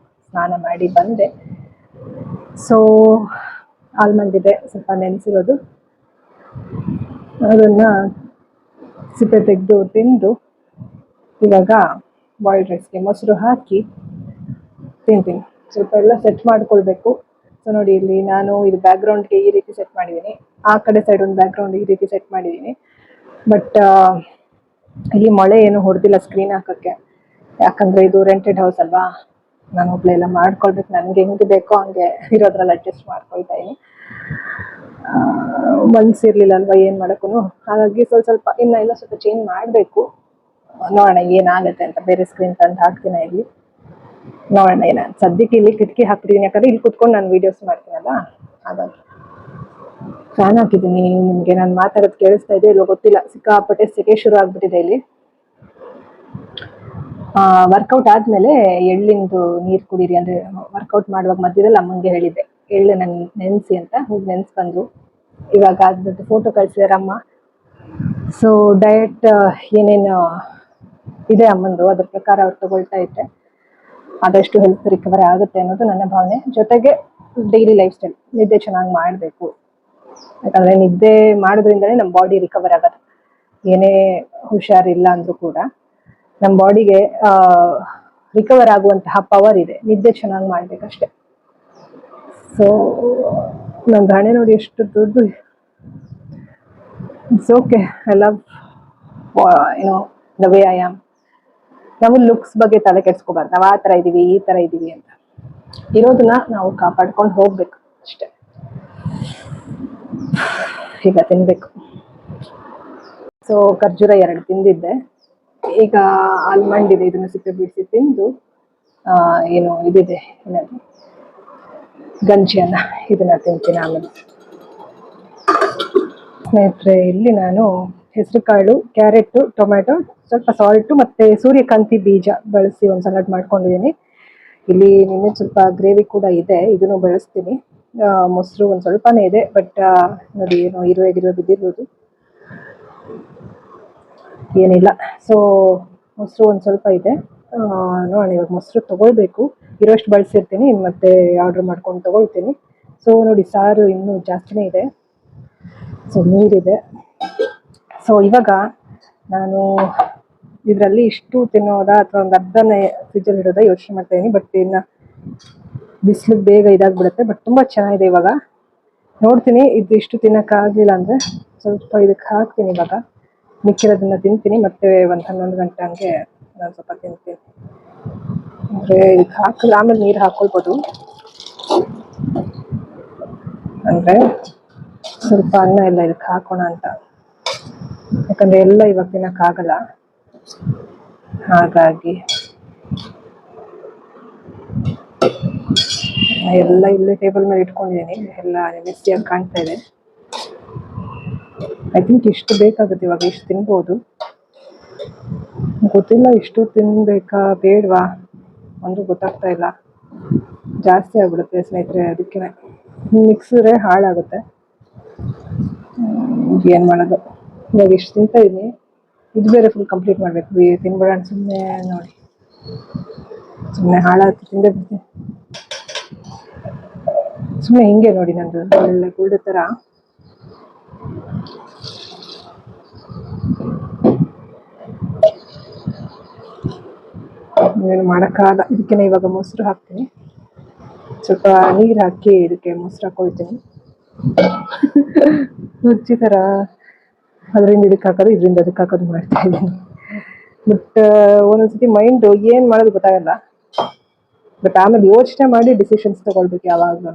ಸ್ನಾನ ಮಾಡಿ ಬಂದೆ. ಸೊ ಆಲ್ಮಂಡ್ ಇದೆ, ಸ್ವಲ್ಪ ನೆನೆಸಿರೋದು, ಅದನ್ನ ಸಿಪ್ಪೆ ತೆಗೆದು ತಿಂದು ಇವಾಗ ಬಾಯ್ಲ್ಡ್ ರೈಸ್ಗೆ ಮೊಸರು ಹಾಕಿ ತಿಂತೀನಿ. ಸ್ವಲ್ಪ ಎಲ್ಲ ಸೆಟ್ ಮಾಡ್ಕೊಳ್ಬೇಕು. ಸೊ ನೋಡಿ, ಇಲ್ಲಿ ನಾನು ಇದು ಬ್ಯಾಕ್ಗ್ರೌಂಡ್ಗೆ ಈ ರೀತಿ ಸೆಟ್ ಮಾಡಿದ್ದೀನಿ, ಆ ಕಡೆ ಸೈಡ್ ಒಂದು ಬ್ಯಾಕ್ಗ್ರೌಂಡ್ ಈ ರೀತಿ ಸೆಟ್ ಮಾಡಿದ್ದೀನಿ. ಬಟ್ ಇಲ್ಲಿ ಮಳೆ ಏನು ಹೊಡೆದಿಲ್ಲ ಸ್ಕ್ರೀನ್ ಹಾಕಕ್ಕೆ, ಯಾಕಂದ್ರೆ ಇದು ರೆಂಟೆಡ್ ಹೌಸ್ ಅಲ್ವಾ. ನಾನು ಒಬ್ಳೆ ಎಲ್ಲ ಮಾಡ್ಕೊಳ್ಬೇಕು, ನನ್ಗೆ ಹೆಂಗೆ ಬೇಕೋ ಹಂಗೆ ಇರೋದ್ರಲ್ಲಿ ಅಡ್ಜಸ್ಟ್ ಮಾಡ್ಕೊಳ್ತಾ ಇದೀನಿ. ಮನ್ಸಿರ್ಲಿಲ್ಲ ಅಲ್ವಾ ಏನ್ ಮಾಡಕ್ಕೂ, ಹಾಗಾಗಿ ಸ್ವಲ್ಪ ಎಲ್ಲ ಸ್ವಲ್ಪ ಚೇಂಜ್ ಮಾಡ್ಬೇಕು. ನೋಡೋಣ ಏನಾಗತ್ತೆ ಅಂತ. ಬೇರೆ ಸ್ಕ್ರೀನ್ ತಂದು ಹಾಕ್ತೀನಿ ಇಲ್ಲಿ, ನೋಡೋಣ ಏನ. ಸದ್ಯಕ್ಕೆ ಇಲ್ಲಿ ಕಿಟಕಿ ಹಾಕ್ತಿದೀನಿ, ಯಾಕಂದ್ರೆ ಇಲ್ಲಿ ಕುತ್ಕೊಂಡು ನಾನು ವಿಡಿಯೋಸ್ ಮಾಡ್ತೀನಲ್ಲ, ಹಾಗಾಗಿ ಫ್ಯಾನ್ ಹಾಕಿದ್ದೀನಿ. ನಿಮ್ಗೆ ನಾನು ಮಾತಾಡೋದು ಕೇಳಿಸ್ತಾ ಇದೆ ಇಲ್ಲೋ ಗೊತ್ತಿಲ್ಲ, ಸಿಕ್ಕಾಪಟ್ಟೆ ಸೆಕೆ ಶುರು ಆಗ್ಬಿಟ್ಟಿದೆ ಇಲ್ಲಿ. ವರ್ಕೌಟ್ ಆದ್ಮೇಲೆ ಎಳ್ಳಿಂದು ನೀರು ಕುಡೀರಿ, ಅಂದ್ರೆ ವರ್ಕೌಟ್ ಮಾಡುವಾಗ ಮಧ್ಯದಲ್ಲಿ ಅಮ್ಮಂಗೆ ಹೇಳಿದ್ದೆ, ಎಳ್ಳು ನೆನೆಸಿ ಅಂತ. ಹೋಗಿ ನೆನ್ಸಿ ಬಂದ್ರು. ಇವಾಗ ಅದ್ರದ್ದು ಫೋಟೋ ಕಳ್ಸಿದಾರೆ ಅಮ್ಮ. ಸೊ ಡಯಟ್ ಏನೇನು ಇದೆ ಅಮ್ಮಂದು, ಅದ್ರ ಪ್ರಕಾರ ಅವ್ರು ತಗೊಳ್ತಾ ಇದ್ರೆ ಆದಷ್ಟು ಹೆಲ್ತ್ ರಿಕವರಿ ಆಗುತ್ತೆ ಅನ್ನೋದು ನನ್ನ ಭಾವನೆ. ಜೊತೆಗೆ ಡೈಲಿ ಲೈಫ್ ಸ್ಟೈಲ್, ನಿದ್ದೆ ಚೆನ್ನಾಗಿ ಮಾಡಬೇಕು. ಯಾಕಂದ್ರೆ ನಿದ್ದೆ ಮಾಡೋದ್ರಿಂದನೇ ನಮ್ಮ ಬಾಡಿ ರಿಕವರ್ ಆಗೋದು. ಏನೇ ಹುಷಾರಿಲ್ಲ ಅಂದ್ರೂ ಕೂಡ ನಮ್ಮ ಬಾಡಿಗೆ ರಿಕವರ್ ಆಗುವಂತಹ ಪವರ್ ಇದೆ. ನಿದ್ದೆ ಚೆನ್ನಾಗಿ ಮಾಡ್ಬೇಕಷ್ಟೆ. ಸೊ ನನ್ನ ಹಣೆ ನೋಡಿ ಎಷ್ಟು ದೊಡ್ಡ. It's okay, I love the way I am. ನಾವು ಲುಕ್ಸ್ ಬಗ್ಗೆ ತಲೆ ಕೆಡ್ಸ್ಕೋಬಾರ್ದು. ನಾವು ಆ ತರ ಇದೀವಿ, ಈ ತರ ಇದೀವಿ ಅಂತ. ಇರೋದನ್ನ ನಾವು ಕಾಪಾಡ್ಕೊಂಡು ಹೋಗ್ಬೇಕು ಅಷ್ಟೆ. ಈಗ ತಿನ್ಬೇಕು. ಸೊ ಖರ್ಜೂರ 2 ತಿಂದಿದ್ದೆ, ಈಗ ಆಲ್ಮಂಡ್ ಇದೆ, ಇದನ್ನು ಸಿಪ್ಪೆ ಬಿಡಿಸಿ ತಿಂದು ಏನು ಇದಿದೆ ಏನದು ಗಂಜಿ ಅನ್ನ, ಇದನ್ನ ತಿಂತೀನಿ ಆಮೇಲೆ. ಸ್ನೇಹಿತರೆ, ಇಲ್ಲಿ ನಾನು ಹೆಸರು ಕಾಳು, ಕ್ಯಾರೆಟ್, ಟೊಮ್ಯಾಟೊ, ಸ್ವಲ್ಪ ಸಾಲ್ಟು ಮತ್ತೆ ಸೂರ್ಯಕಾಂತಿ ಬೀಜ ಬಳಸಿ ಒಂದು ಸಲಾಡ್ ಮಾಡ್ಕೊಂಡಿದ್ದೀನಿ. ಇಲ್ಲಿ ನಿನ್ನೆ ಸ್ವಲ್ಪ ಗ್ರೇವಿ ಕೂಡ ಇದೆ, ಇದನ್ನು ಬಳಸ್ತೀನಿ. ಮೊಸರು ಒಂದು ಸ್ವಲ್ಪನೇ ಇದೆ, ಬಟ್ ನೋಡಿ ಏನೋ ಇರುವೆ ಬಿದ್ದಿರ್ಬೋದು, ಏನಿಲ್ಲ. ಸೊ ಮೊಸರು ಒಂದು ಸ್ವಲ್ಪ ಇದೆ, ನೋಡೋಣ ಇವಾಗ ಮೊಸರು ತಗೊಳ್ಬೇಕು. ಇರೋಷ್ಟು ಬಳಸಿರ್ತೀನಿ, ಮತ್ತೆ ಆರ್ಡರ್ ಮಾಡ್ಕೊಂಡು ತಗೊಳ್ತೀನಿ. ಸೊ ನೋಡಿ ಸಾರು ಇನ್ನೂ ಜಾಸ್ತಿನೇ ಇದೆ, ಸೊ ನೀರಿದೆ. ಸೊ ಇವಾಗ ನಾನು ಇದರಲ್ಲಿ ಇಷ್ಟು ತಿನ್ನೋದಾ ಅಥವಾ ಒಂದು ಅರ್ಧನೇ ಫ್ರಿಜ್ಜಲ್ಲಿ ಇಡೋದಾ ಯೋಚನೆ ಮಾಡ್ತಾ ಇದ್ದೀನಿ. ಬಟ್ ಇನ್ನು ಬಿಸಿಲು ಬೇಗ ಇದಾಗ್ಬಿಡುತ್ತೆ. ಬಟ್ ತುಂಬ ಚೆನ್ನಾಗಿದೆ. ಇವಾಗ ನೋಡ್ತೀನಿ, ಇಷ್ಟು ತಿನ್ನೋಕ್ಕಾಗಲಿಲ್ಲ ಅಂದರೆ ಸ್ವಲ್ಪ ಇದಕ್ಕೆ ಹಾಕ್ತೀನಿ. ಇವಾಗ ಮಿಕ್ಕಿರೋದನ್ನ ತಿಂತೀನಿ, ಮತ್ತೆ ಒಂದು 11 ಗಂಟೆ ಹಂಗೆ ನಾನು ಸ್ವಲ್ಪ ತಿಂತೀನಿ. ಅಂದರೆ ಇದಕ್ಕೆ ಹಾಕಲ್ಲ, ಆಮೇಲೆ ನೀರು ಹಾಕ್ಕೊಳ್ಬೋದು. ಅಂದರೆ ಸ್ವಲ್ಪ ಅನ್ನ ಎಲ್ಲ ಇದಕ್ಕೆ ಹಾಕೋಣ ಅಂತ, ಯಾಕಂದರೆ ಎಲ್ಲ ಇವಾಗ ತಿನ್ನೋಕ್ಕಾಗಲ್ಲ. ಹಾಗಾಗಿ ಎಲ್ಲ ಇಲ್ಲೇ ಟೇಬಲ್ ಮೇಲೆ ಇಟ್ಕೊಂಡಿದ್ದೀನಿ, ಎಲ್ಲ ಮೆಸ್ಸಿಯಾಗಿ ಕಾಣ್ತಾ ಇದೆ. ಐ ಥಿಂಕ್ ಇಷ್ಟು ಬೇಕಾಗುತ್ತೆ, ಇವಾಗ ಇಷ್ಟು ತಿನ್ಬೋದು. ಗೊತ್ತಿಲ್ಲ ಇಷ್ಟು ತಿನ್ಬೇಕಾ ಬೇಡವಾ ಒಂದು ಗೊತ್ತಾಗ್ತಾ ಇಲ್ಲ. ಜಾಸ್ತಿ ಆಗ್ಬಿಡುತ್ತೆ ಸ್ನೇಹಿತರೆ, ಅದಕ್ಕೆ ಮಿಕ್ಸಿದ್ರೆ ಹಾಳಾಗುತ್ತೆ. ಏನು ಮಾಡೋದು, ಇವಾಗ ಇಷ್ಟು ತಿಂತಾ ಇದ್ದೀನಿ, ಇದು ಬೇರೆ ಫುಲ್ ಕಂಪ್ಲೀಟ್ ಮಾಡಬೇಕು. ತಿನ್ಬೇಡ ಸುಮ್ಮನೆ, ನೋಡಿ ಸುಮ್ಮನೆ ಹಾಳಾಗ್ತಿ ತಿಂದೇ ಬಿಡ್ತೀನಿ. ಸುಮ್ಮನೆ ಹಿಂಗೆ ನೋಡಿ, ನಂದು ಒಳ್ಳೆ ಗುಳ್ಳು ಥರ. ಏನು ಮಾಡೋಕ್ಕಾಗಲ್ಲ. ಇದಕ್ಕೆ ಇವಾಗ ಮೊಸರು ಹಾಕ್ತೀನಿ, ಸ್ವಲ್ಪ ನೀರು ಹಾಕಿ ಇದಕ್ಕೆ ಮೊಸರು ಹಾಕೊಳ್ತೀನಿ. ರುಚಿ ಥರ ಅದರಿಂದ ಇದಕ್ಕೆ ಹಾಕೋದು, ಇದರಿಂದ ಅದಕ್ಕೆ ಹಾಕೋದು ಮಾಡ್ತಾ ಇದ್ದೀನಿ. ಬಟ್ ಒಂದೊಂದ್ಸತಿ ಮೈಂಡು ಏನು ಮಾಡೋದು ಗೊತ್ತಾಗಲ್ಲ. ಬಟ್ ಆಮೇಲೆ ಯೋಚನೆ ಮಾಡಿ ಡಿಸಿಷನ್ಸ್ ತಗೊಳ್ಬೇಕು ಯಾವಾಗ.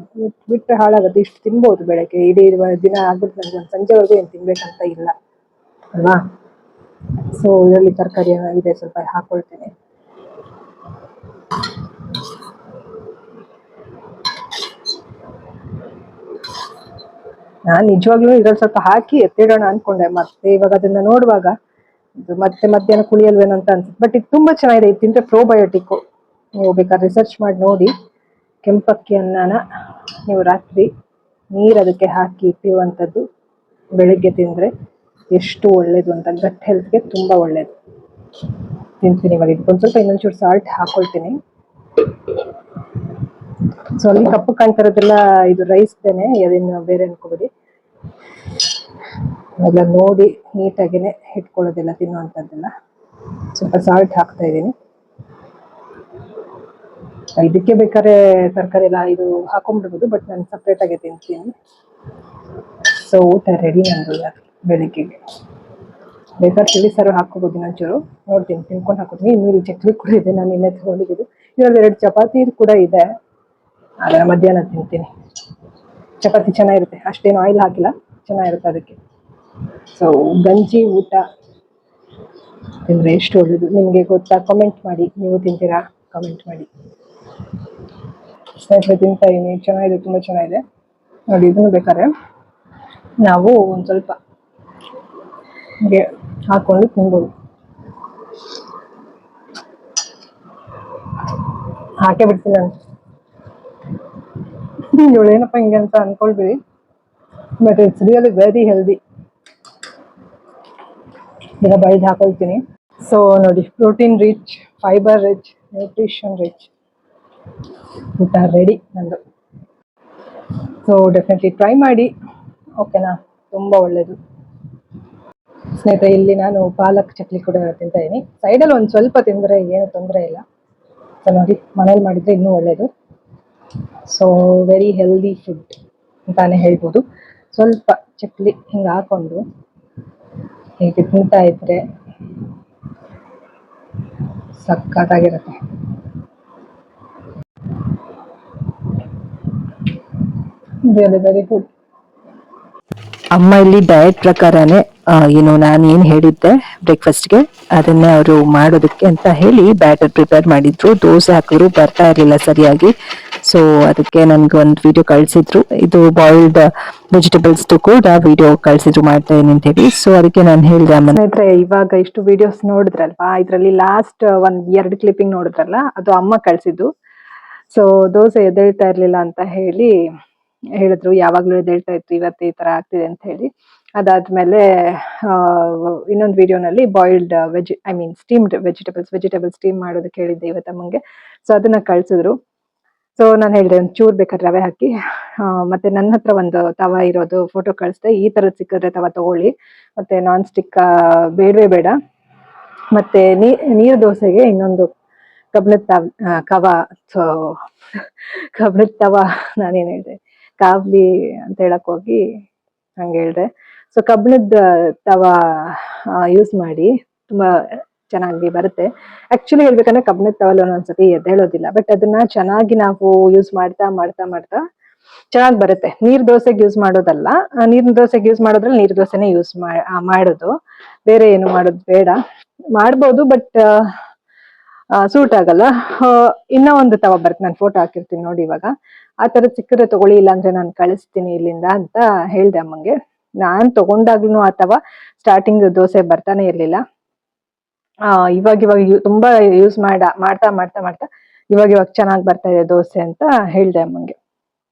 ಬಿಟ್ಟರೆ ಹಾಳಾಗುತ್ತೆ. ಇಷ್ಟು ತಿನ್ಬೋದು ಬೆಳಗ್ಗೆ, ಇಡೀ ದಿನ ಆಗ್ಬಿಟ್ಟು ನನಗೆ ಒಂದು ಸಂಜೆವರೆಗೂ ಏನು ತಿನ್ಬೇಕಂತ ಇಲ್ಲ ಅಲ್ವಾ. ಸೊ ಇದರಲ್ಲಿ ತರಕಾರಿ ಇದೆ, ಸ್ವಲ್ಪ ಹಾಕೊಳ್ತೀನಿ. ನಾನು ನಿಜವಾಗ್ಲೂ ಇದ್ರಲ್ಲಿ ಸ್ವಲ್ಪ ಹಾಕಿ ಎತ್ತಿಡೋಣ ಅನ್ಕೊಂಡೆ, ಮತ್ತೆ ಇವಾಗ ಅದನ್ನ ನೋಡುವಾಗ ಇದು ಮತ್ತೆ ಮಧ್ಯಾಹ್ನ ಕುಳಿಯಲ್ವೇನೋ ಅಂತ ಅನ್ಸುತ್ತೆ. ಬಟ್ ಇದು ತುಂಬಾ ಚೆನ್ನಾಗಿದೆ, ಇದು ತಿಂದ್ರೆ ಪ್ರೋಬಯೋಟಿಕ್. ನೀವು ಬೇಕಾದ್ರೆ ರಿಸರ್ಚ್ ಮಾಡಿ ನೋಡಿ. ಕೆಂಪಕ್ಕಿ ಅನ್ನನ ನೀವು ರಾತ್ರಿ ನೀರು ಅದಕ್ಕೆ ಹಾಕಿ ಇಟ್ಟಿರುವಂಥದ್ದು ಬೆಳಗ್ಗೆ ತಿಂದರೆ ಎಷ್ಟು ಒಳ್ಳೇದು ಅಂತ, ಗಟ್ ಹೆಲ್ತ್ಗೆ ತುಂಬ ಒಳ್ಳೇದು. ತಿಂತೀನಿ ಇವಾಗ. ಇದಕ್ಕೊಂದು ಸ್ವಲ್ಪ ಇನ್ನೊಂಚೂರು ಸಾಲ್ಟ್ ಹಾಕೊಳ್ತೀನಿ. ಸೊ ಅಲ್ಲಿ ಕಪ್ಪು ಕಾಣ್ತಾ ಇರೋದೆಲ್ಲ ಇದು ರೈಸ್ದೇನೆ, ಅದನ್ನು ಬೇರೆ ಅನ್ಕೋಬೇಡಿ. ಎಲ್ಲ ನೋಡಿ ನೀಟಾಗಿನೇ ಇಟ್ಕೊಳ್ಳೋದಿಲ್ಲ, ತಿನ್ನುವಂಥದ್ದೆಲ್ಲ. ಸ್ವಲ್ಪ ಸಾಲ್ಟ್ ಹಾಕ್ತಾ ಇದ್ದೀನಿ. ಇದಕ್ಕೆ ಬೇಕಾದ್ರೆ ತರಕಾರಿ ಎಲ್ಲ ಇದು ಹಾಕೊಂಡ್ಬಿಡ್ಬೋದು, ಬಟ್ ನಾನು ಸಪ್ರೇಟಾಗಿ ತಿಂತೀನಿ. ಸೊ ಊಟ ರೆಡಿ ನಂದು ಬೆಳಿಗ್ಗೆಗೆ. ಬೇಕಾದ್ರೆ ತಿಳಿ ಸಾರು ಹಾಕೋಬೋದು ಇನ್ನೊಂಚೂರು, ನೋಡ್ತೀನಿ ತಿನ್ಕೊಂಡು ಹಾಕೋತೀನಿ. ಇನ್ನೂರು ಚಟ್ನಿ ಕೂಡ ಇದೆ, ನಾನು ಇನ್ನೇ ತಗೊಂಡಿದ್ದು. ಇದರಲ್ಲಿ 2 ಚಪಾತಿ ಕೂಡ ಇದೆ, ಆದರೆ ಮಧ್ಯಾಹ್ನ ತಿಂತೀನಿ. ಚಪಾತಿ ಚೆನ್ನಾಗಿರುತ್ತೆ, ಅಷ್ಟೇನು ಆಯಿಲ್ ಹಾಕಿಲ್ಲ, ಚೆನ್ನಾಗಿರುತ್ತೆ ಅದಕ್ಕೆ. ಸೊ ಗಂಜಿ ಊಟ ತಿಂದರೆ ಎಷ್ಟು ಒಳ್ಳೆಯದು, ನಿಮಗೆ ಗೊತ್ತಾ? ಕಮೆಂಟ್ ಮಾಡಿ, ನೀವು ತಿಂತೀರಾ? ಕಮೆಂಟ್ ಮಾಡಿ. ಸ್ನೇಹಿತರೆ, ತಿಂತಾ ಇದ್ದೀನಿ, ಚೆನ್ನಾಗಿದೆ, ತುಂಬ ಚೆನ್ನಾಗಿದೆ. ನೋಡಿ, ಇದನ್ನು ಬೇಕಾದ್ರೆ ನಾವು ಒಂದು ಸ್ವಲ್ಪ ಹೀಗೆ ಹಾಕ್ಕೊಂಡು ತಿನ್ಬೋದು. ಹಾಕೇ ಬಿಡ್ತೀನಿ ನಾನು. ಇವಳೇನಪ್ಪ ಹಿಂಗೆ ಅಂತ ಅನ್ಕೊಳ್ಬೇಡಿ, but it's really very healthy. ಈಗ ಬೈದು ಹಾಕೊಳ್ತೀನಿ. ಸೊ ನೋಡಿ, protein rich, fibre rich, nutrition rich ಊಟ ರೆಡಿ ನಂದು. ಸೊ ಡೆಫಿನೆಟ್ಲಿ ಟ್ರೈ ಮಾಡಿ, ಓಕೆನಾ? ತುಂಬ ಒಳ್ಳೆಯದು. ಸ್ನೇಹಿತರೆ, ಇಲ್ಲಿ ನಾನು ಪಾಲಕ್ ಚಕ್ಲಿ ಕೂಡ ತಿಂತಾ ಇದ್ದೀನಿ. ಸೈಡಲ್ಲಿ ಒಂದು ಸ್ವಲ್ಪ ತಿಂದರೆ ಏನು ತೊಂದರೆ ಇಲ್ಲ. ಸೊ ನೋಡಿ, ಮನೇಲಿ ಮಾಡಿದರೆ ಇನ್ನೂ ಒಳ್ಳೆಯದು. ಸೊ ವೆರಿ ಹೆಲ್ದಿ ಫುಡ್ ಅಂತಾನೆ ಹೇಳ್ಬೋದು. ಸ್ವಲ್ಪ ಚಕ್ಲಿ ಹಿಂಗೆ ಹಾಕೊಂಡು ಹೀಗೆ ತಿಂತಾ ಇದ್ರೆ ಸಕ್ಕತ್ತಾಗಿರುತ್ತೆ. Really very good. ಅಮ್ಮ ಇಲ್ಲಿ ಡಯಟ್ ಪ್ರಕಾರನೇ ಏನು ನಾನು ಏನ್ ಹೇಳಿದ್ದೆ ಬ್ರೇಕ್ಫಾಸ್ಟ್ಗೆ ಅದನ್ನೇ ಅವರು ಮಾಡೋದಕ್ಕೆ ಅಂತ ಹೇಳಿ ಬ್ಯಾಟರ್ ಪ್ರಿಪೇರ್ ಮಾಡಿದ್ರು. ದೋಸೆ ಹಾಕಿದ್ರು ಬರ್ತಾ ಇರ್ಲಿಲ್ಲ ಸರಿಯಾಗಿ. ಸೊ ಅದಕ್ಕೆ ನನ್ಗೆ ಒಂದು ವಿಡಿಯೋ ಕಳ್ಸಿದ್ರು, ಇದು ಬಾಯ್ಲ್ಡ್ ವೆಜಿಟೇಬಲ್ಸ್ ಕೂಡ ವಿಡಿಯೋ ಕಳ್ಸಿದ್ರು ಮಾಡ್ತಾ ಇದೀನಿ ಅಂತ ಹೇಳಿ. ಸೊ ಅದಕ್ಕೆ ನಾನು ಹೇಳಿದೆ ಅಮ್ಮ ಸ್ನೇಹಿತರೆ, ಇವಾಗ ಇಷ್ಟು ವಿಡಿಯೋಸ್ ನೋಡಿದ್ರಲ್ವಾ, ಇದ್ರಲ್ಲಿ ಲಾಸ್ಟ್ ಒಂದ್ 2 ಕ್ಲಿಪ್ಪಿಂಗ್ ನೋಡಿದ್ರಲ್ಲ, ಅದು ಅಮ್ಮ ಕಳ್ಸಿದ್ದು. ಸೊ ದೋಸೆ ಎದ್ದೇಳ್ತಾ ಇರ್ಲಿಲ್ಲ ಅಂತ ಹೇಳಿ ಹೇಳಿದ್ರು, ಯಾವಾಗ್ಲೂ ಎದ್ದೇಳ್ತಾ ಇತ್ತು, ಇವತ್ತು ಈ ತರ ಆಗ್ತಿದೆ ಅಂತ ಹೇಳಿ. ಅದಾದ್ಮೇಲೆ ಇನ್ನೊಂದು ವಿಡಿಯೋನಲ್ಲಿ ಬಾಯ್ಲ್ಡ್ ಸ್ಟೀಮ್ಡ್ ವೆಜಿಟೇಬಲ್ಸ್ ಸ್ಟೀಮ್ ಮಾಡೋದಕ್ಕೆ ಹೇಳಿದ್ದೆ ಇವತ್ತು ಅಮ್ಮಂಗೆ. ಸೊ ಅದನ್ನ ಕಳ್ಸಿದ್ರು. ಸೊ ನಾನು ಹೇಳಿದೆ ಒಂದು ಚೂರ್ ಬೇಕಾದ್ರೆ ರವೆ ಹಾಕಿ, ಮತ್ತೆ ನನ್ನ ಹತ್ರ ಒಂದು ತವ ಇರೋದು ಫೋಟೋ ಕಳಿಸ್ದೆ. ಈ ತರದ್ ಸಿಕ್ಕಿದ್ರೆ ತವ ತಗೊಳ್ಳಿ, ಮತ್ತೆ ನಾನ್ ಸ್ಟಿಕ್ ಬೇಡವೇ ಬೇಡ. ಮತ್ತೆ ನೀರು ದೋಸೆಗೆ ಇನ್ನೊಂದು ಕಬ್ಬಿಣದ ತವ ನಾನೇನ್ ಹೇಳಿದೆ, ಕಾವ್ಲಿ ಅಂತ ಹೇಳಕ್ ಹೋಗಿ ಹಂಗೆ ಹೇಳ್ದೆ. ಸೊ ಕಬ್ಬಿಣದ ತವ ಯೂಸ್ ಮಾಡಿ, ತುಂಬಾ ಚೆನ್ನಾಗಿ ಬರುತ್ತೆ. ಆಕ್ಚುಲಿ ಹೇಳ್ಬೇಕಂದ್ರೆ ಕಬ್ಬಿಣದ ತವಲ್ಲಿ ಒಂದೊಂದ್ಸತಿ ಎದ್ದೇಳೋದಿಲ್ಲ, ಬಟ್ ಅದನ್ನ ಚೆನ್ನಾಗಿ ನಾವು ಯೂಸ್ ಮಾಡ್ತಾ ಮಾಡ್ತಾ ಮಾಡ್ತಾ ಚೆನ್ನಾಗಿ ಬರುತ್ತೆ. ನೀರ್ ದೋಸೆಗೆ ಯೂಸ್ ಮಾಡೋದಲ್ಲ, ನೀರಿನ ದೋಸೆಗೆ ಯೂಸ್ ಮಾಡೋದ್ರಲ್ಲಿ ನೀರ್ ದೋಸೆನೆ ಯೂಸ್ ಮಾಡೋದು, ಬೇರೆ ಏನು ಮಾಡೋದು ಬೇಡ. ಮಾಡ್ಬೋದು ಬಟ್ ಸೂಟ್ ಆಗಲ್ಲ. ಇನ್ನೂ ಒಂದು ತವ ಬರುತ್ತೆ, ನಾನು ಫೋಟೋ ಹಾಕಿರ್ತೀನಿ ನೋಡಿ ಇವಾಗ. ಆ ತರದ್ ಸಿಕ್ಕಿದ್ರೆ ತಗೊಳ್ಳಿ, ಇಲ್ಲಾಂದ್ರೆ ನಾನು ಕಳಿಸ್ತೀನಿ ಇಲ್ಲಿಂದ ಅಂತ ಹೇಳ್ದೆ ಅಮ್ಮಂಗೆ. ನಾನ್ ತಗೊಂಡಾಗ್ಲೂ ಆ ತವ ಸ್ಟಾರ್ಟಿಂಗ್ ದೋಸೆ ಬರ್ತಾನೆ ಇರ್ಲಿಲ್ಲ. ಇವಾಗ ತುಂಬಾ ಯೂಸ್ ಮಾಡ್ತಾ ಮಾಡ್ತಾ ಮಾಡ್ತಾ ಇವಾಗ ಚೆನ್ನಾಗಿ ಬರ್ತಾ ಇದೆ ದೋಸೆ ಅಂತ ಹೇಳ್ದೆ ಅಮ್ಮಂಗೆ.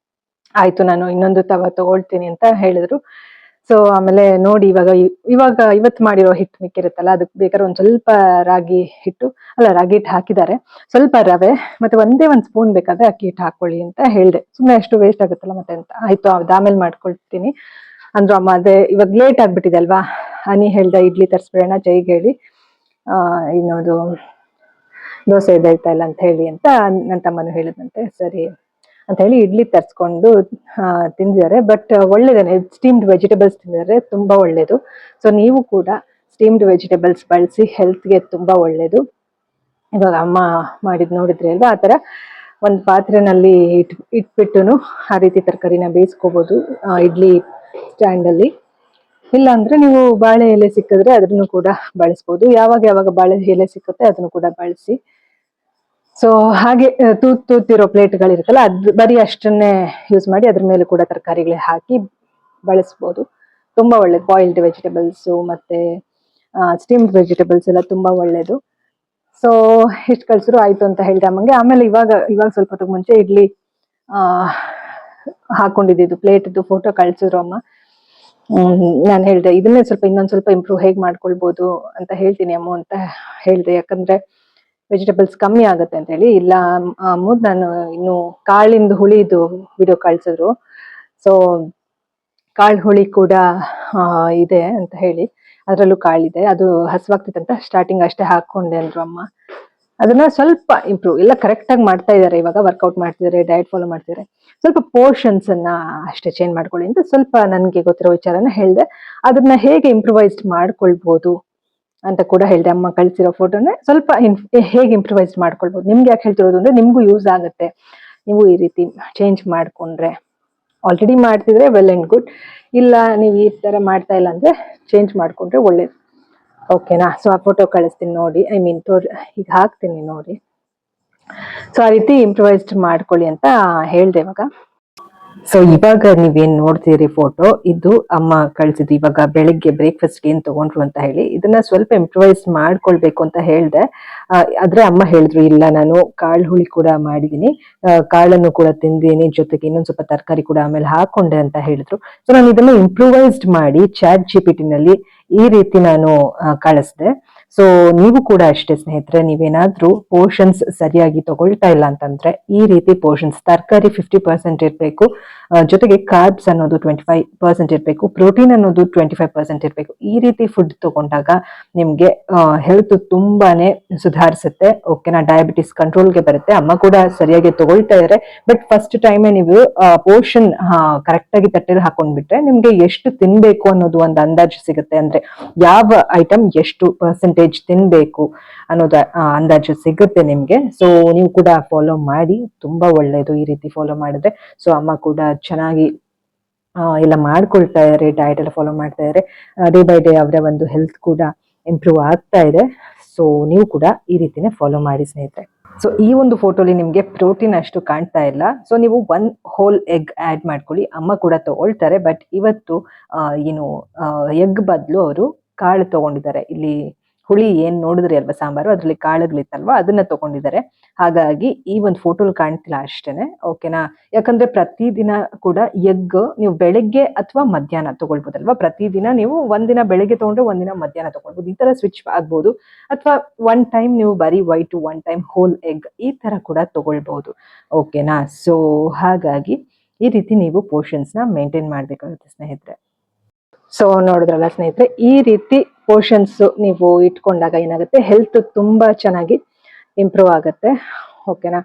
ಆಯ್ತು, ನಾನು ಇನ್ನೊಂದು ತವ ತಗೊಳ್ತೀನಿ ಅಂತ ಹೇಳಿದ್ರು. ಸೊ ಆಮೇಲೆ ನೋಡಿ ಇವತ್ತು ಮಾಡಿರೋ ಹಿಟ್ಟು ಮಿಕ್ಕಿರುತ್ತಲ್ಲ, ಅದಕ್ಕೆ ಬೇಕಾದ್ರೆ ಒಂದ್ ಸ್ವಲ್ಪ ರಾಗಿ ಹಿಟ್ಟು ಹಾಕಿದ್ದಾರೆ, ಸ್ವಲ್ಪ ರವೆ, ಮತ್ತೆ ಒಂದೇ ಒಂದ್ ಸ್ಪೂನ್ ಬೇಕಾದ್ರೆ ಅಕ್ಕಿ ಹಿಟ್ಟು ಹಾಕೊಳ್ಳಿ ಅಂತ ಹೇಳ್ದೆ. ಸುಮ್ಮನೆ ಅಷ್ಟು ವೇಸ್ಟ್ ಆಗುತ್ತಲ್ಲ ಮತ್ತೆ ಅಂತ. ಆಯ್ತು, ಆಮೇಲೆ ಮಾಡ್ಕೊಳ್ತೀನಿ ಅಂದ್ರು ಅಮ್ಮ. ಅದೇ ಇವಾಗ ಲೇಟ್ ಆಗ್ಬಿಟ್ಟಿದೆ ಅಲ್ವಾ, ಹನಿ ಹೇಳ್ದ ಇಡ್ಲಿ ತರ್ಸ್ಬಿಡೋಣ ಜೈಗೆ ಹೇಳಿ, ಇನ್ನೊಂದು ದೋಸೆ ಎದ್ದೇಳ್ತಾ ಇಲ್ಲ ಅಂತ ಹೇಳಿ ಅಂತ ನನ್ನ ತಮ್ಮನು ಹೇಳಿದಂತೆ. ಸರಿ ಅಂತ ಹೇಳಿ ಇಡ್ಲಿ ತರ್ಸ್ಕೊಂಡು ತಿಂದಿದ್ದಾರೆ. ಬಟ್ ಒಳ್ಳೇದೇನೆ, ಸ್ಟೀಮ್ಡ್ ವೆಜಿಟೇಬಲ್ಸ್ ತಿಂದಿದ್ದಾರೆ, ತುಂಬಾ ಒಳ್ಳೇದು. ಸೊ ನೀವು ಕೂಡ ಸ್ಟೀಮ್ಡ್ ವೆಜಿಟೇಬಲ್ಸ್ ಬಳಸಿ, ಹೆಲ್ತ್ಗೆ ತುಂಬಾ ಒಳ್ಳೇದು. ಇವಾಗ ಅಮ್ಮ ಮಾಡಿದ್ ನೋಡಿದ್ರಿ ಅಲ್ವಾ, ಆತರ ಒಂದ್ ಪಾತ್ರೆನಲ್ಲಿ ಇಟ್ಬಿಟ್ಟು ಆ ರೀತಿ ತರಕಾರಿನ ಬೇಯಿಸ್ಕೋಬಹುದು ಇಡ್ಲಿ ಸ್ಟ್ಯಾಂಡ್ ಅಲ್ಲಿ. ಇಲ್ಲ ಅಂದ್ರೆ ನೀವು ಬಾಳೆ ಎಲೆ ಸಿಕ್ಕಿದ್ರೆ ಅದನ್ನು ಕೂಡ ಬಳಸ್ಬೋದು. ಯಾವಾಗ ಬಾಳೆ ಎಲೆ ಸಿಕ್ಕುತ್ತೆ ಅದನ್ನು ಕೂಡ ಬಳಸಿ. ಸೊ ಹಾಗೆ ತೂತಿರೋ ಪ್ಲೇಟ್ಗಳಿರುತ್ತಲ್ಲ, ಅದು ಬರೀ ಅಷ್ಟನ್ನೇ ಯೂಸ್ ಮಾಡಿ ಅದ್ರ ಮೇಲೆ ಕೂಡ ತರಕಾರಿಗಳೇ ಹಾಕಿ ಬಳಸ್ಬೋದು. ತುಂಬಾ ಒಳ್ಳೇದು. ಬಾಯ್ಲ್ಡ್ ವೆಜಿಟೇಬಲ್ಸ್ ಮತ್ತೆ ಸ್ಟೀಮ್ಡ್ ವೆಜಿಟೇಬಲ್ಸ್ ಎಲ್ಲ ತುಂಬಾ ಒಳ್ಳೇದು. ಸೊ ಇಷ್ಟು ಕಳ್ಸಿದ್ರು ಆಯ್ತು ಅಂತ ಹೇಳ್ದೆ ಅಮ್ಮಂಗೆ. ಆಮೇಲೆ ಇವಾಗ ಸ್ವಲ್ಪ ಹೊತ್ತಿಗೆ ಮುಂಚೆ ಇಡ್ಲಿ ಹಾಕೊಂಡಿದ್ದು ಪ್ಲೇಟ್ದು ಫೋಟೋ ಕಳ್ಸಿದ್ರು ಅಮ್ಮ. ನಾನು ಹೇಳ್ದೆ ಇದನ್ನೇ ಇನ್ನೊಂದ್ ಸ್ವಲ್ಪ ಇಂಪ್ರೂವ್ ಹೇಗ್ ಮಾಡ್ಕೊಳ್ಬೋದು ಅಂತ ಹೇಳ್ತೀನಿ ಅಮ್ಮ ಅಂತ ಹೇಳ್ದೆ. ಯಾಕಂದ್ರೆ ವೆಜಿಟೇಬಲ್ಸ್ ಕಮ್ಮಿ ಆಗುತ್ತೆ ಅಂತ ಹೇಳಿ. ಇಲ್ಲ ನಾನು ಇನ್ನು ಕಾಳಿಂದು ಹುಳಿದು ವಿಡಿಯೋ ಕಳ್ಸಿದ್ರು. ಸೊ ಕಾಳು ಹುಳಿ ಕೂಡ ಇದೆ ಅಂತ ಹೇಳಿ, ಅದ್ರಲ್ಲೂ ಕಾಳಿದೆ, ಅದು ಹಸುವಾಗ್ತಿದೆ ಅಂತ ಸ್ಟಾರ್ಟಿಂಗ್ ಅಷ್ಟೇ ಹಾಕೊಂಡೆ ಅಂದ್ರು ಅಮ್ಮ. ಅದನ್ನ ಸ್ವಲ್ಪ ಇಂಪ್ರೂವ್, ಎಲ್ಲ ಕರೆಕ್ಟ್ ಆಗಿ ಮಾಡ್ತಾ ಇದಾರೆ, ಇವಾಗ ವರ್ಕೌಟ್ ಮಾಡ್ತಿದ್ದಾರೆ, ಡಯಟ್ ಫಾಲೋ ಮಾಡ್ತಿದ್ದಾರೆ. ಸ್ವಲ್ಪ ಪೋರ್ಷನ್ಸ್ ಅನ್ನ ಅಷ್ಟೇ ಚೇಂಜ್ ಮಾಡ್ಕೊಳ್ಳಿ ಅಂತ ಸ್ವಲ್ಪ ನನ್ಗೆ ಗೊತ್ತಿರೋ ವಿಚಾರನ ಹೇಳ್ದೆ. ಅದನ್ನ ಹೇಗೆ ಇಂಪ್ರೂವೈಸ್ಡ್ ಮಾಡ್ಕೊಳ್ಬಹುದು ಅಂತ ಕೂಡ ಹೇಳ್ದೆ. ಅಮ್ಮ ಕಳ್ಸಿರೋ ಫೋಟೋನೇ ಸ್ವಲ್ಪ ಹೇಗೆ ಇಂಪ್ರೂವೈಸ್ ಮಾಡ್ಕೊಳ್ಬಹುದು. ನಿಮ್ಗೆ ಯಾಕೆ ಹೇಳ್ತಿರೋದು ಅಂದ್ರೆ ನಿಮ್ಗೂ ಯೂಸ್ ಆಗುತ್ತೆ, ನೀವು ಈ ರೀತಿ ಚೇಂಜ್ ಮಾಡ್ಕೊಂಡ್ರೆ. ಆಲ್ರೆಡಿ ಮಾಡ್ತಿದ್ರೆ ವೆಲ್ ಅಂಡ್ ಗುಡ್, ಇಲ್ಲ ನೀವು ಈ ತರ ಮಾಡ್ತಾ ಇಲ್ಲ ಅಂದ್ರೆ ಚೇಂಜ್ ಮಾಡ್ಕೊಂಡ್ರೆ ಒಳ್ಳೇದು. ಓಕೆನಾ? ಸೊ ಆ ಫೋಟೋ ಕಳಿಸ್ತೀನಿ ನೋಡಿ, ಈಗ ಹಾಕ್ತೀನಿ ನೋಡಿ. ಸೊ ಆ ರೀತಿ ಇಂಪ್ರೂವೈಸ್ಡ್ ಮಾಡ್ಕೊಳ್ಳಿ ಅಂತ ಹೇಳ್ದೆ ಇವಾಗ. ಸೊ ಇವಾಗ ನೀವೇನ್ ನೋಡ್ತೀರಿ ಫೋಟೋ, ಇದು ಅಮ್ಮ ಕಳ್ಸಿದ್ದು ಇವಾಗ ಬೆಳಿಗ್ಗೆ ಬ್ರೇಕ್ಫಾಸ್ಟ್ ಏನ್ ತಗೊಂಡ್ರು ಅಂತ ಹೇಳಿ. ಇದನ್ನ ಸ್ವಲ್ಪ ಇಂಪ್ರೂವೈಸ್ ಮಾಡ್ಕೊಳ್ಬೇಕು ಅಂತ ಹೇಳ್ದೆ. ಆದ್ರೆ ಅಮ್ಮ ಹೇಳಿದ್ರು ಇಲ್ಲ, ನಾನು ಕಾಳು ಹುಳಿ ಕೂಡ ಮಾಡಿದೀನಿ, ಕಾಳನ್ನು ಕೂಡ ತಿಂದೀನಿ, ಜೊತೆಗೆ ಇನ್ನೊಂದ್ ಸ್ವಲ್ಪ ತರಕಾರಿ ಕೂಡ ಆಮೇಲೆ ಹಾಕೊಂಡೆ ಅಂತ ಹೇಳಿದ್ರು. ಸೊ ನಾನು ಇದನ್ನ ಇಂಪ್ರೂವೈಸ್ಡ್ ಮಾಡಿ ChatGPT ನಲ್ಲಿ ಈ ರೀತಿ ನಾನು ಕಳಿಸ್ದೆ. ಸೊ ನೀವು ಕೂಡ ಅಷ್ಟೇ ಸ್ನೇಹಿತರೆ, ನೀವೇನಾದ್ರೂ ಪೋರ್ಷನ್ಸ್ ಸರಿಯಾಗಿ ತಗೊಳ್ತಾ ಇಲ್ಲ ಅಂತಂದ್ರೆ ಈ ರೀತಿ ಪೋರ್ಷನ್ಸ್, ತರಕಾರಿ 50% ಇರ್ಬೇಕು, ಜೊತೆಗೆ ಕಾರ್ಬ್ಸ್ ಅನ್ನೋದು 25% ಇರ್ಬೇಕು, ಪ್ರೋಟೀನ್ ಅನ್ನೋದು 25% ಇರ್ಬೇಕು. ಈ ರೀತಿ ಫುಡ್ ತಗೊಂಡಾಗ ನಿಮ್ಗೆ ಹೆಲ್ತ್ ತುಂಬಾನೇ ಸುಧಾರಿಸುತ್ತೆ. ಓಕೆನಾ? ಡಯಾಬಿಟಿಸ್ ಕಂಟ್ರೋಲ್ಗೆ ಬರುತ್ತೆ. ಅಮ್ಮ ಕೂಡ ಸರಿಯಾಗಿ ತಗೊಳ್ತಾ ಇದಾರೆ. ಬಟ್ ಫಸ್ಟ್ ಟೈಮೇ ನೀವು ಪೋರ್ಷನ್ ಕರೆಕ್ಟ್ ಆಗಿ ತಟ್ಟೆಲಿ ಹಾಕೊಂಡ್ಬಿಟ್ರೆ ನಿಮ್ಗೆ ಎಷ್ಟು ತಿನ್ಬೇಕು ಅನ್ನೋದು ಒಂದು ಅಂದಾಜು ಸಿಗುತ್ತೆ. ಅಂದ್ರೆ ಯಾವ ಐಟಮ್ ಎಷ್ಟು ಪರ್ಸೆಂಟೇಜ್ ತಿನ್ಬೇಕು ಅನ್ನೋದು ಅಂದಾಜು ಸಿಗುತ್ತೆ ನಿಮ್ಗೆ. ಸೊ ನೀವು ಕೂಡ ಫಾಲೋ ಮಾಡಿ, ತುಂಬಾ ಒಳ್ಳೇದು ಈ ರೀತಿ ಫಾಲೋ ಮಾಡಿದ್ರೆ. ಸೊ ಅಮ್ಮ ಕೂಡ ಚೆನ್ನಾಗಿ ಎಲ್ಲ ಮಾಡ್ಕೊಳ್ತಾ ಇದ್ದಾರೆ, ಡಯಟ್ ಎಲ್ಲ ಫಾಲೋ ಮಾಡ್ತಾ ಇದ್ದಾರೆ. ಡೇ ಬೈ ಡೇ ಅವರ ಒಂದು ಹೆಲ್ತ್ ಕೂಡ ಇಂಪ್ರೂವ್ ಆಗ್ತಾ ಇದೆ. ಸೊ ನೀವು ಕೂಡ ಈ ರೀತಿನೇ ಫಾಲೋ ಮಾಡಿ ಸ್ನೇಹಿತರೆ. ಸೊ ಈ ಒಂದು ಫೋಟೋಲಿ ನಿಮಗೆ ಪ್ರೋಟೀನ್ ಅಷ್ಟು ಕಾಣ್ತಾ ಇಲ್ಲ. ಸೊ ನೀವು 1 ಹೋಲ್ ಎಗ್ ಆಡ್ ಮಾಡ್ಕೊಳ್ಳಿ. ಅಮ್ಮ ಕೂಡ ತಗೊಳ್ತಾರೆ, ಬಟ್ ಇವತ್ತು ಏನು ಎಗ್ ಬದಲು ಅವರು ಕಾಳು ತಗೊಂಡಿದ್ದಾರೆ. ಇಲ್ಲಿ ಹುಳಿ ಏನ್ ನೋಡಿದ್ರಿ ಅಲ್ವಾ ಸಾಂಬಾರು, ಅದ್ರಲ್ಲಿ ಕಾಳುಗಳಿತ್ತಲ್ವಾ ಅದನ್ನ ತಗೊಂಡಿದ್ದಾರೆ. ಹಾಗಾಗಿ ಈ ಒಂದು ಫೋಟೋಲ್ ಕಾಣ್ತಿಲ್ಲ ಅಷ್ಟೇನೆ, ಓಕೆನಾ. ಯಾಕಂದ್ರೆ ಪ್ರತಿದಿನ ಕೂಡ ಎಗ್ ನೀವು ಬೆಳಗ್ಗೆ ಅಥವಾ ಮಧ್ಯಾಹ್ನ ತಗೊಳ್ಬೋದಲ್ವಾ. ಪ್ರತಿದಿನ ನೀವು ಒಂದಿನ ಬೆಳಗ್ಗೆ ತಗೊಂಡ್ರೆ ಒಂದಿನ ಮಧ್ಯಾಹ್ನ ತಗೊಳ್ಬೋದು. ಈ ತರ ಸ್ವಿಚ್ ಆಗ್ಬೋದು. ಅಥವಾ 1 ಟೈಮ್ ನೀವು ಬರೀ ವೈಟ್, 1 ಟೈಮ್ ಹೋಲ್ ಎಗ್, ಈ ತರ ಕೂಡ ತಗೊಳ್ಬಹುದು, ಓಕೆನಾ. ಸೊ ಹಾಗಾಗಿ ಈ ರೀತಿ ನೀವು ಪೋರ್ಷನ್ಸ್ ನ ಮೇಂಟೈನ್ ಮಾಡ್ಬೇಕಾಗುತ್ತೆ ಸ್ನೇಹಿತರೆ. ಸೊ ನೋಡಿದ್ರಲ್ಲ ಸ್ನೇಹಿತರೆ, ಈ ರೀತಿ ಪೋರ್ಷನ್ಸ್ ನೀವು ಇಟ್ಕೊಂಡಾಗ ಏನಾಗುತ್ತೆ, ಹೆಲ್ತ್ ತುಂಬಾ ಚೆನ್ನಾಗಿ ಇಂಪ್ರೂವ್ ಆಗುತ್ತೆ, ಓಕೆನಾ.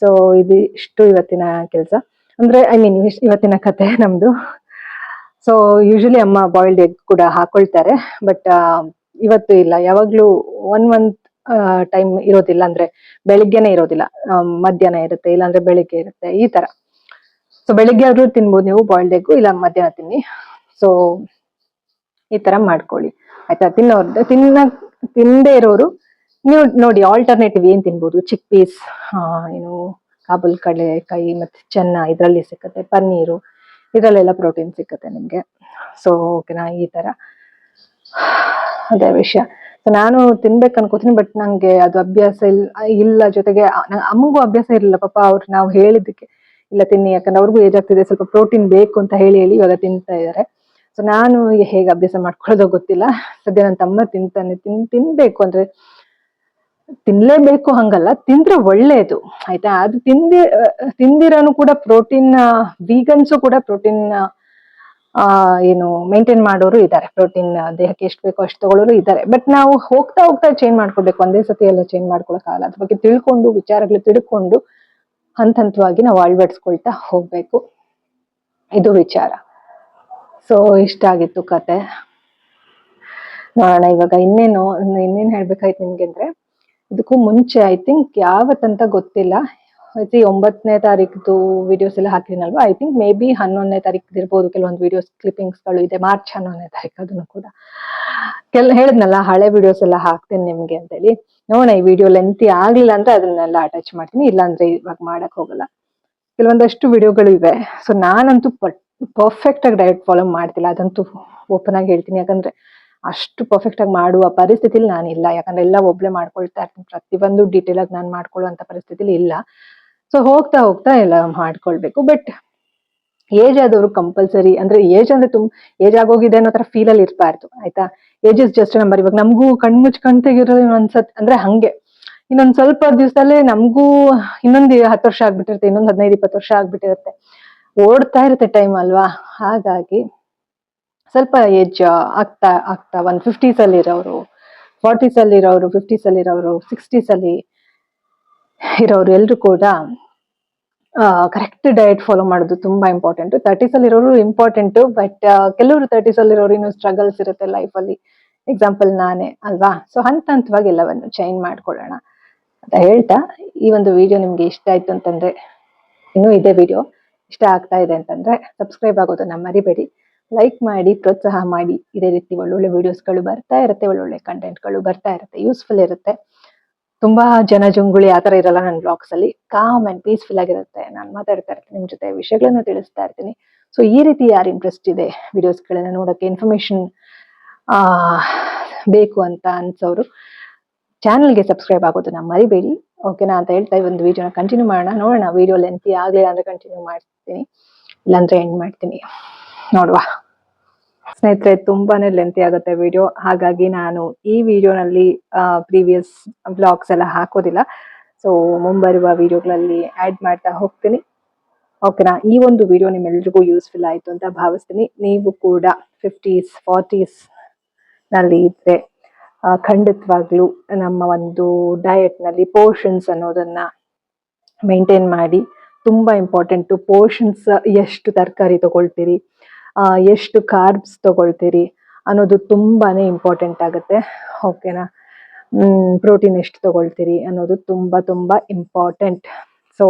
ಸೊ ಇದಿಷ್ಟು ಇವತ್ತಿನ ಕೆಲಸ, ಅಂದ್ರೆ ಐ ಮೀನ್ ಇವತ್ತಿನ ಕತೆ ನಮ್ದು. ಸೊ ಯೂಶಲಿ ಅಮ್ಮ ಬಾಯ್ಲ್ಡ್ ಎಗ್ ಕೂಡ ಹಾಕೊಳ್ತಾರೆ, ಬಟ್ ಇವತ್ತು ಇಲ್ಲ. ಯಾವಾಗ್ಲೂ 1 ಮಂತ್ ಟೈಮ್ ಇರೋದಿಲ್ಲ, ಅಂದ್ರೆ ಬೆಳಿಗ್ಗೆನೆ ಇರೋದಿಲ್ಲ, ಮಧ್ಯಾಹ್ನ ಇರುತ್ತೆ, ಇಲ್ಲಾಂದ್ರೆ ಬೆಳಿಗ್ಗೆ ಇರುತ್ತೆ, ಈ ತರ. ಸೊ ಬೆಳಿಗ್ಗೆ ಆದ್ರೂ ತಿನ್ಬೋದು ನೀವು ಬಾಯ್ಲ್ಡ್ ಎಗ್, ಇಲ್ಲ ಮಧ್ಯಾಹ್ನ ತಿನ್ನಿ. ಸೊ ಈ ತರ ಮಾಡ್ಕೊಳ್ಳಿ ಆಯ್ತಾ. ತಿನ್ನದೇ ಇರೋರು ನೀವು ನೋಡಿ ಆಲ್ಟರ್ನೇಟಿವ್ ಏನ್ ತಿನ್ಬೋದು. ಚಿಕ್ ಪೀಸ್, ಏನು ಕಾಬೂಲ್ ಕಡಲೆಕಾಯಿ ಮತ್ತೆ ಚೆನ್ನ, ಇದ್ರಲ್ಲಿ ಸಿಕ್ಕತ್ತೆ. ಪನ್ನೀರು, ಇದ್ರಲ್ಲೆಲ್ಲ ಪ್ರೋಟೀನ್ ಸಿಕ್ಕತ್ತೆ ನಿಮ್ಗೆ. ಸೊ ಓಕೆನಾ, ಈ ತರ ಅದೇ ವಿಷಯ. ಸೊ ನಾನು ತಿನ್ಬೇಕು ಅನ್ಕೋತೀನಿ, ಬಟ್ ನಂಗೆ ಅದು ಅಭ್ಯಾಸ ಇಲ್ಲ. ಜೊತೆಗೆ ಅಮ್ಮಗೂ ಅಭ್ಯಾಸ ಇರಲಿಲ್ಲ ಪಾಪ. ಅವ್ರು ನಾವು ಹೇಳಿದ್ದಕ್ಕೆ ಇಲ್ಲ ತಿನ್ನಿ, ಯಾಕಂದ್ರೆ ಅವ್ರಿಗೂ ಏಜ್ ಆಗ್ತಿದೆ, ಸ್ವಲ್ಪ ಪ್ರೋಟೀನ್ ಬೇಕು ಅಂತ ಹೇಳಿ ಇವಾಗ ತಿಂತಾ ಇದಾರೆ. ಸೊ ನಾನು ಹೇಗೆ ಅಭ್ಯಾಸ ಮಾಡ್ಕೊಳ್ಳೋದೋ ಗೊತ್ತಿಲ್ಲ. ಸದ್ಯ ನನ್ನ ತಮ್ಮ ತಿಂತಾನೆ. ತಿನ್ಬೇಕು ಅಂದ್ರೆ ತಿನ್ಲೇಬೇಕು ಹಂಗಲ್ಲ, ತಿಂದ್ರೆ ಒಳ್ಳೇದು ಆಯ್ತಾ. ಅದು ತಿಂದಿರೋನು ಕೂಡ ಪ್ರೋಟೀನ್, ವೀಗನ್ಸು ಕೂಡ ಪ್ರೋಟೀನ್ ಏನು ಮೇಂಟೈನ್ ಮಾಡೋರು ಇದ್ದಾರೆ. ಪ್ರೋಟೀನ್ ದೇಹಕ್ಕೆ ಎಷ್ಟು ಬೇಕೋ ಅಷ್ಟು ತಗೊಳ್ಳೋರು ಇದ್ದಾರೆ. ಬಟ್ ನಾವು ಹೋಗ್ತಾ ಹೋಗ್ತಾ ಚೇಂಜ್ ಮಾಡ್ಕೊಳ್ಬೇಕು, ಒಂದೇ ಸತಿ ಎಲ್ಲ ಚೇಂಜ್ ಮಾಡ್ಕೊಳಕ್ಕಾಗಲ್ಲ. ಅದ್ರ ಬಗ್ಗೆ ತಿಳ್ಕೊಂಡು, ವಿಚಾರಗಳು ತಿಳ್ಕೊಂಡು ಹಂತ ಹಂತವಾಗಿ ನಾವು ಅಳವಡಿಸ್ಕೊಳ್ತಾ ಹೋಗ್ಬೇಕು, ಇದು ವಿಚಾರ. ಸೊ ಇಷ್ಟ ಆಗಿತ್ತು ಕತೆ. ನೋಡೋಣ ಇವಾಗ ಇನ್ನೇನ್ ಹೇಳ್ಬೇಕಾಯ್ತು ನಿಮ್ಗೆ ಅಂದ್ರೆ, ಇದಕ್ಕೂ ಮುಂಚೆ ಐ ಥಿಂಕ್ ಯಾವತ್ತಂತ ಗೊತ್ತಿಲ್ಲ, 9ನೇ ತಾರೀಕು ವಿಡಿಯೋಸ್ ಎಲ್ಲ ಹಾಕಿನಲ್ವಾ. ಐ ಥಿಂಕ್ ಮೇ ಬಿ 11ನೇ ತಾರೀಕು ಇರ್ಬೋದು. ಕೆಲವೊಂದು ವಿಡಿಯೋಸ್ ಕ್ಲಿಪ್ಪಿಂಗ್ಸ್ ಗಳು ಇದೆ, ಮಾರ್ಚ್ 11ನೇ ತಾರೀಕು. ಅದನ್ನು ಕೂಡ ಹೇಳಿದ್ನಲ್ಲ, ಹಳೆ ವಿಡಿಯೋಸ್ ಎಲ್ಲ ಹಾಕ್ತೀನಿ ನಿಮ್ಗೆ ಅಂತೇಳಿ. ನೋಡೋಣ, ಈ ವಿಡಿಯೋ ಲೆಂತಿ ಆಗ್ಲಿಲ್ಲ ಅಂದ್ರೆ ಅದನ್ನೆಲ್ಲ ಅಟ್ಯಾಚ್ ಮಾಡ್ತೀನಿ, ಇಲ್ಲಾಂದ್ರೆ ಇವಾಗ ಮಾಡಕ್ ಹೋಗಲ್ಲ. ಕೆಲವೊಂದಷ್ಟು ವಿಡಿಯೋಗಳು ಇವೆ. ಸೊ ನಾನಂತೂ ಪರ್ಫೆಕ್ಟ್ ಆಗಿ ಡಯಟ್ ಫಾಲೋ ಮಾಡ್ತಿಲ್ಲ, ಅದಂತೂ ಓಪನ್ ಆಗಿ ಹೇಳ್ತೀನಿ. ಯಾಕಂದ್ರೆ ಅಷ್ಟು ಪರ್ಫೆಕ್ಟ್ ಆಗಿ ಮಾಡುವ ಪರಿಸ್ಥಿತಿಲಿ ನಾನಿಲ್ಲ. ಯಾಕಂದ್ರೆ ಎಲ್ಲ ಒಬ್ಳೆ ಮಾಡ್ಕೊಳ್ತಾ ಇರ್ತೀನಿ, ಪ್ರತಿಯೊಂದು ಡೀಟೇಲ್ ಆಗಿ ನಾನು ಮಾಡ್ಕೊಳ್ಳುವಂತ ಪರಿಸ್ಥಿತಿಲಿ ಇಲ್ಲ. ಸೊ ಹೋಗ್ತಾ ಹೋಗ್ತಾ ಎಲ್ಲ ಮಾಡ್ಕೊಳ್ಬೇಕು. ಬಟ್ ಏಜ್ ಆದವರು ಕಂಪಲ್ಸರಿ, ಅಂದ್ರೆ ಏಜ್ ಅಂದ್ರೆ ಏಜ್ ಆಗೋಗಿದೆ ಅನ್ನೋ ತರ ಫೀಲ್ ಅಲ್ಲಿ ಇರ್ಬಾರ್ದು ಆಯ್ತಾ. Age is just number. ಇವಾಗ ನಮಗೂ ಕಣ್ಮುಚ್ಕೊಂಡ್ ತೆಗಿರೋ ಒಂದ್ಸತ್ ಅಂದ್ರೆ ಹಂಗೆ, ಇನ್ನೊಂದ್ ಸ್ವಲ್ಪ ದಿವಸದಲ್ಲೇ ನಮಗೂ ಇನ್ನೊಂದು 10 ವರ್ಷ ಆಗ್ಬಿಟ್ಟಿರುತ್ತೆ, ಇನ್ನೊಂದು 15-20 ವರ್ಷ ಆಗ್ಬಿಟ್ಟಿರುತ್ತೆ. ಓಡ್ತಾ ಇರುತ್ತೆ ಟೈಮ್ ಅಲ್ವಾ. ಹಾಗಾಗಿ ಸ್ವಲ್ಪ ಏಜ್ ಆಗ್ತಾ ಆಗ್ತಾ 150s ಅಲ್ಲಿ ಇರೋರು, 40s ಅಲ್ಲಿ ಇರೋರು, 50s ಅಲ್ಲಿ ಇರೋರು, 60s ಅಲ್ಲಿ ಇರೋರು ಎಲ್ರು ಕೂಡ ಕರೆಕ್ಟ್ ಡಯಟ್ ಫಾಲೋ ಮಾಡೋದು ತುಂಬಾ ಇಂಪಾರ್ಟೆಂಟ್. 30s ಅಲ್ಲಿ ಇರೋರು ಇಂಪಾರ್ಟೆಂಟ್, ಬಟ್ ಕೆಲವರು 30s ಅಲ್ಲಿ ಇರೋರು ಇನ್ನೂ ಸ್ಟ್ರಗಲ್ಸ್ ಇರುತ್ತೆ ಲೈಫ್ ಅಲ್ಲಿ. ಎಕ್ಸಾಂಪಲ್ ನಾನೇ ಅಲ್ವಾ. ಸೊ ಹಂತ ಹಂತವಾಗಿ ಎಲ್ಲವನ್ನು ಚೇಂಜ್ ಮಾಡ್ಕೊಳ್ಳೋಣ ಅಂತ ಹೇಳ್ತಾ, ಈ ಒಂದು ವಿಡಿಯೋ ನಿಮ್ಗೆ ಇಷ್ಟ ಆಯ್ತು ಅಂತಂದ್ರೆ, ಇನ್ನೂ ಇದೇ ವಿಡಿಯೋ ಇಷ್ಟ ಆಗ್ತಾ ಇದೆ ಅಂತಂದ್ರೆ ಸಬ್ಸ್ಕ್ರೈಬ್ ಆಗೋದನ್ನ ಮರಿಬೇಡಿ. ಲೈಕ್ ಮಾಡಿ, ಪ್ರೋತ್ಸಾಹ ಮಾಡಿ. ಇದೇ ರೀತಿ ಒಳ್ಳೊಳ್ಳೆ ವಿಡಿಯೋಸ್ಗಳು ಬರ್ತಾ ಇರುತ್ತೆ, ಒಳ್ಳೊಳ್ಳೆ ಕಂಟೆಂಟ್ಗಳು ಬರ್ತಾ ಇರುತ್ತೆ, ಯೂಸ್ಫುಲ್ ಇರುತ್ತೆ. ತುಂಬಾ ಜನಜಂಗುಳಿ ಆತರ ಇರಲ್ಲ ನನ್ನ ಬ್ಲಾಗ್ಸ್ ಅಲ್ಲಿ. ಕಾಮ್ ಅಂಡ್ ಪೀಸ್ಫುಲ್ ಆಗಿರುತ್ತೆ. ನಾನು ಮಾತಾಡ್ತಾ ಇರ್ತೀನಿ, ನಿಮ್ ಜೊತೆ ವಿಷಯಗಳನ್ನ ತಿಳಿಸ್ತಾ ಇರ್ತೀನಿ. ಸೊ ಈ ರೀತಿ ಯಾರು ಇಂಟ್ರೆಸ್ಟ್ ಇದೆ ವಿಡಿಯೋಸ್ಗಳನ್ನ ನೋಡಕ್ಕೆ, ಇನ್ಫಾರ್ಮೇಶನ್ ಬೇಕು ಅಂತ ಅನ್ಸೋರು ಚಾನಲ್ಗೆ ಸಬ್ಸ್ಕ್ರೈಬ್ ಆಗೋದನ್ನ ಮರಿಬೇಡಿ, ಓಕೆನಾ ಅಂತ ಹೇಳ್ತಾ ಈ ಒಂದು ವಿಡಿಯೋನ ಕಂಟಿನ್ಯೂ ಮಾಡೋಣ. ನೋಡೋಣ, ವಿಡಿಯೋ ಲೆಂತಿ ಆಗ್ಲಿಲ್ಲ ಅಂದ್ರೆ ಕಂಟಿನ್ಯೂ ಮಾಡ್ತೀನಿ, ಇಲ್ಲಾಂದ್ರೆ ಎಂಡ್ ಮಾಡ್ತೀನಿ, ನೋಡುವ. ಸ್ನೇಹಿತರೆ, ತುಂಬಾನೇ ಲೆಂತಿ ಆಗುತ್ತೆ ವಿಡಿಯೋ, ಹಾಗಾಗಿ ನಾನು ಈ ವಿಡಿಯೋನಲ್ಲಿ ಪ್ರೀವಿಯಸ್ ಬ್ಲಾಗ್ಸ್ ಎಲ್ಲ ಹಾಕೋದಿಲ್ಲ. ಸೊ ಮುಂಬರುವ ವಿಡಿಯೋಗಳಲ್ಲಿ ಆಡ್ ಮಾಡ್ತಾ ಹೋಗ್ತೀನಿ, ಓಕೆನಾ. ಈ ಒಂದು ವಿಡಿಯೋ ನಿಮ್ಮೆಲ್ರಿಗೂ ಯೂಸ್ಫುಲ್ ಆಯ್ತು ಅಂತ ಭಾವಿಸ್ತೀನಿ. ನೀವು ಕೂಡ 50s 40s ನಲ್ಲಿ ಇದ್ರೆ ಖಂಡಿತವಾಗ್ಲೂ ನಮ್ಮ ಒಂದು ಡಯಟ್ ನಲ್ಲಿ ಪೋರ್ಷನ್ಸ್ ಅನ್ನೋದನ್ನ ಮೇಂಟೈನ್ ಮಾಡಿ. ತುಂಬಾ ಇಂಪಾರ್ಟೆಂಟ್ ಪೋರ್ಷನ್ಸ್. ಎಷ್ಟು ತರಕಾರಿ ತಗೊಳ್ತೀರಿ, ಎಷ್ಟು ಕಾರ್ಬ್ಸ್ ತಗೊಳ್ತೀರಿ ಅನ್ನೋದು ತುಂಬಾನೇ ಇಂಪಾರ್ಟೆಂಟ್ ಆಗುತ್ತೆ, ಓಕೆನಾ. ಪ್ರೋಟೀನ್ ಎಷ್ಟು ತಗೊಳ್ತೀರಿ ಅನ್ನೋದು ತುಂಬಾ ತುಂಬಾ ಇಂಪಾರ್ಟೆಂಟ್. ಸೊ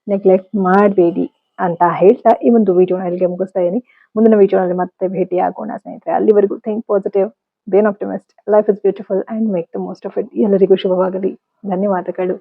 ನೆಗ್ಲೆಕ್ಟ್ ಮಾಡಬೇಡಿ, ಅಂತ ಹೇಳ್ತಾ ಈ ಒಂದು ವಿಡಿಯೋನ ಇಲ್ಲಿಗೆ ಮುಗಿಸ್ತಾ ಇದ್ದೀನಿ. ಮುಂದಿನ ವಿಡಿಯೋನಲ್ಲಿ ಮತ್ತೆ ಭೇಟಿ ಆಗೋಣ ಸ್ನೇಹಿತರೆ. ಅಲ್ಲಿವರೆಗೂ think positive, be an optimist, life is beautiful and make the most of it. ಎಲ್ಲರಿಗೂ ಶುಭವಾಗಲಿ. ಧನ್ಯವಾದಗಳು.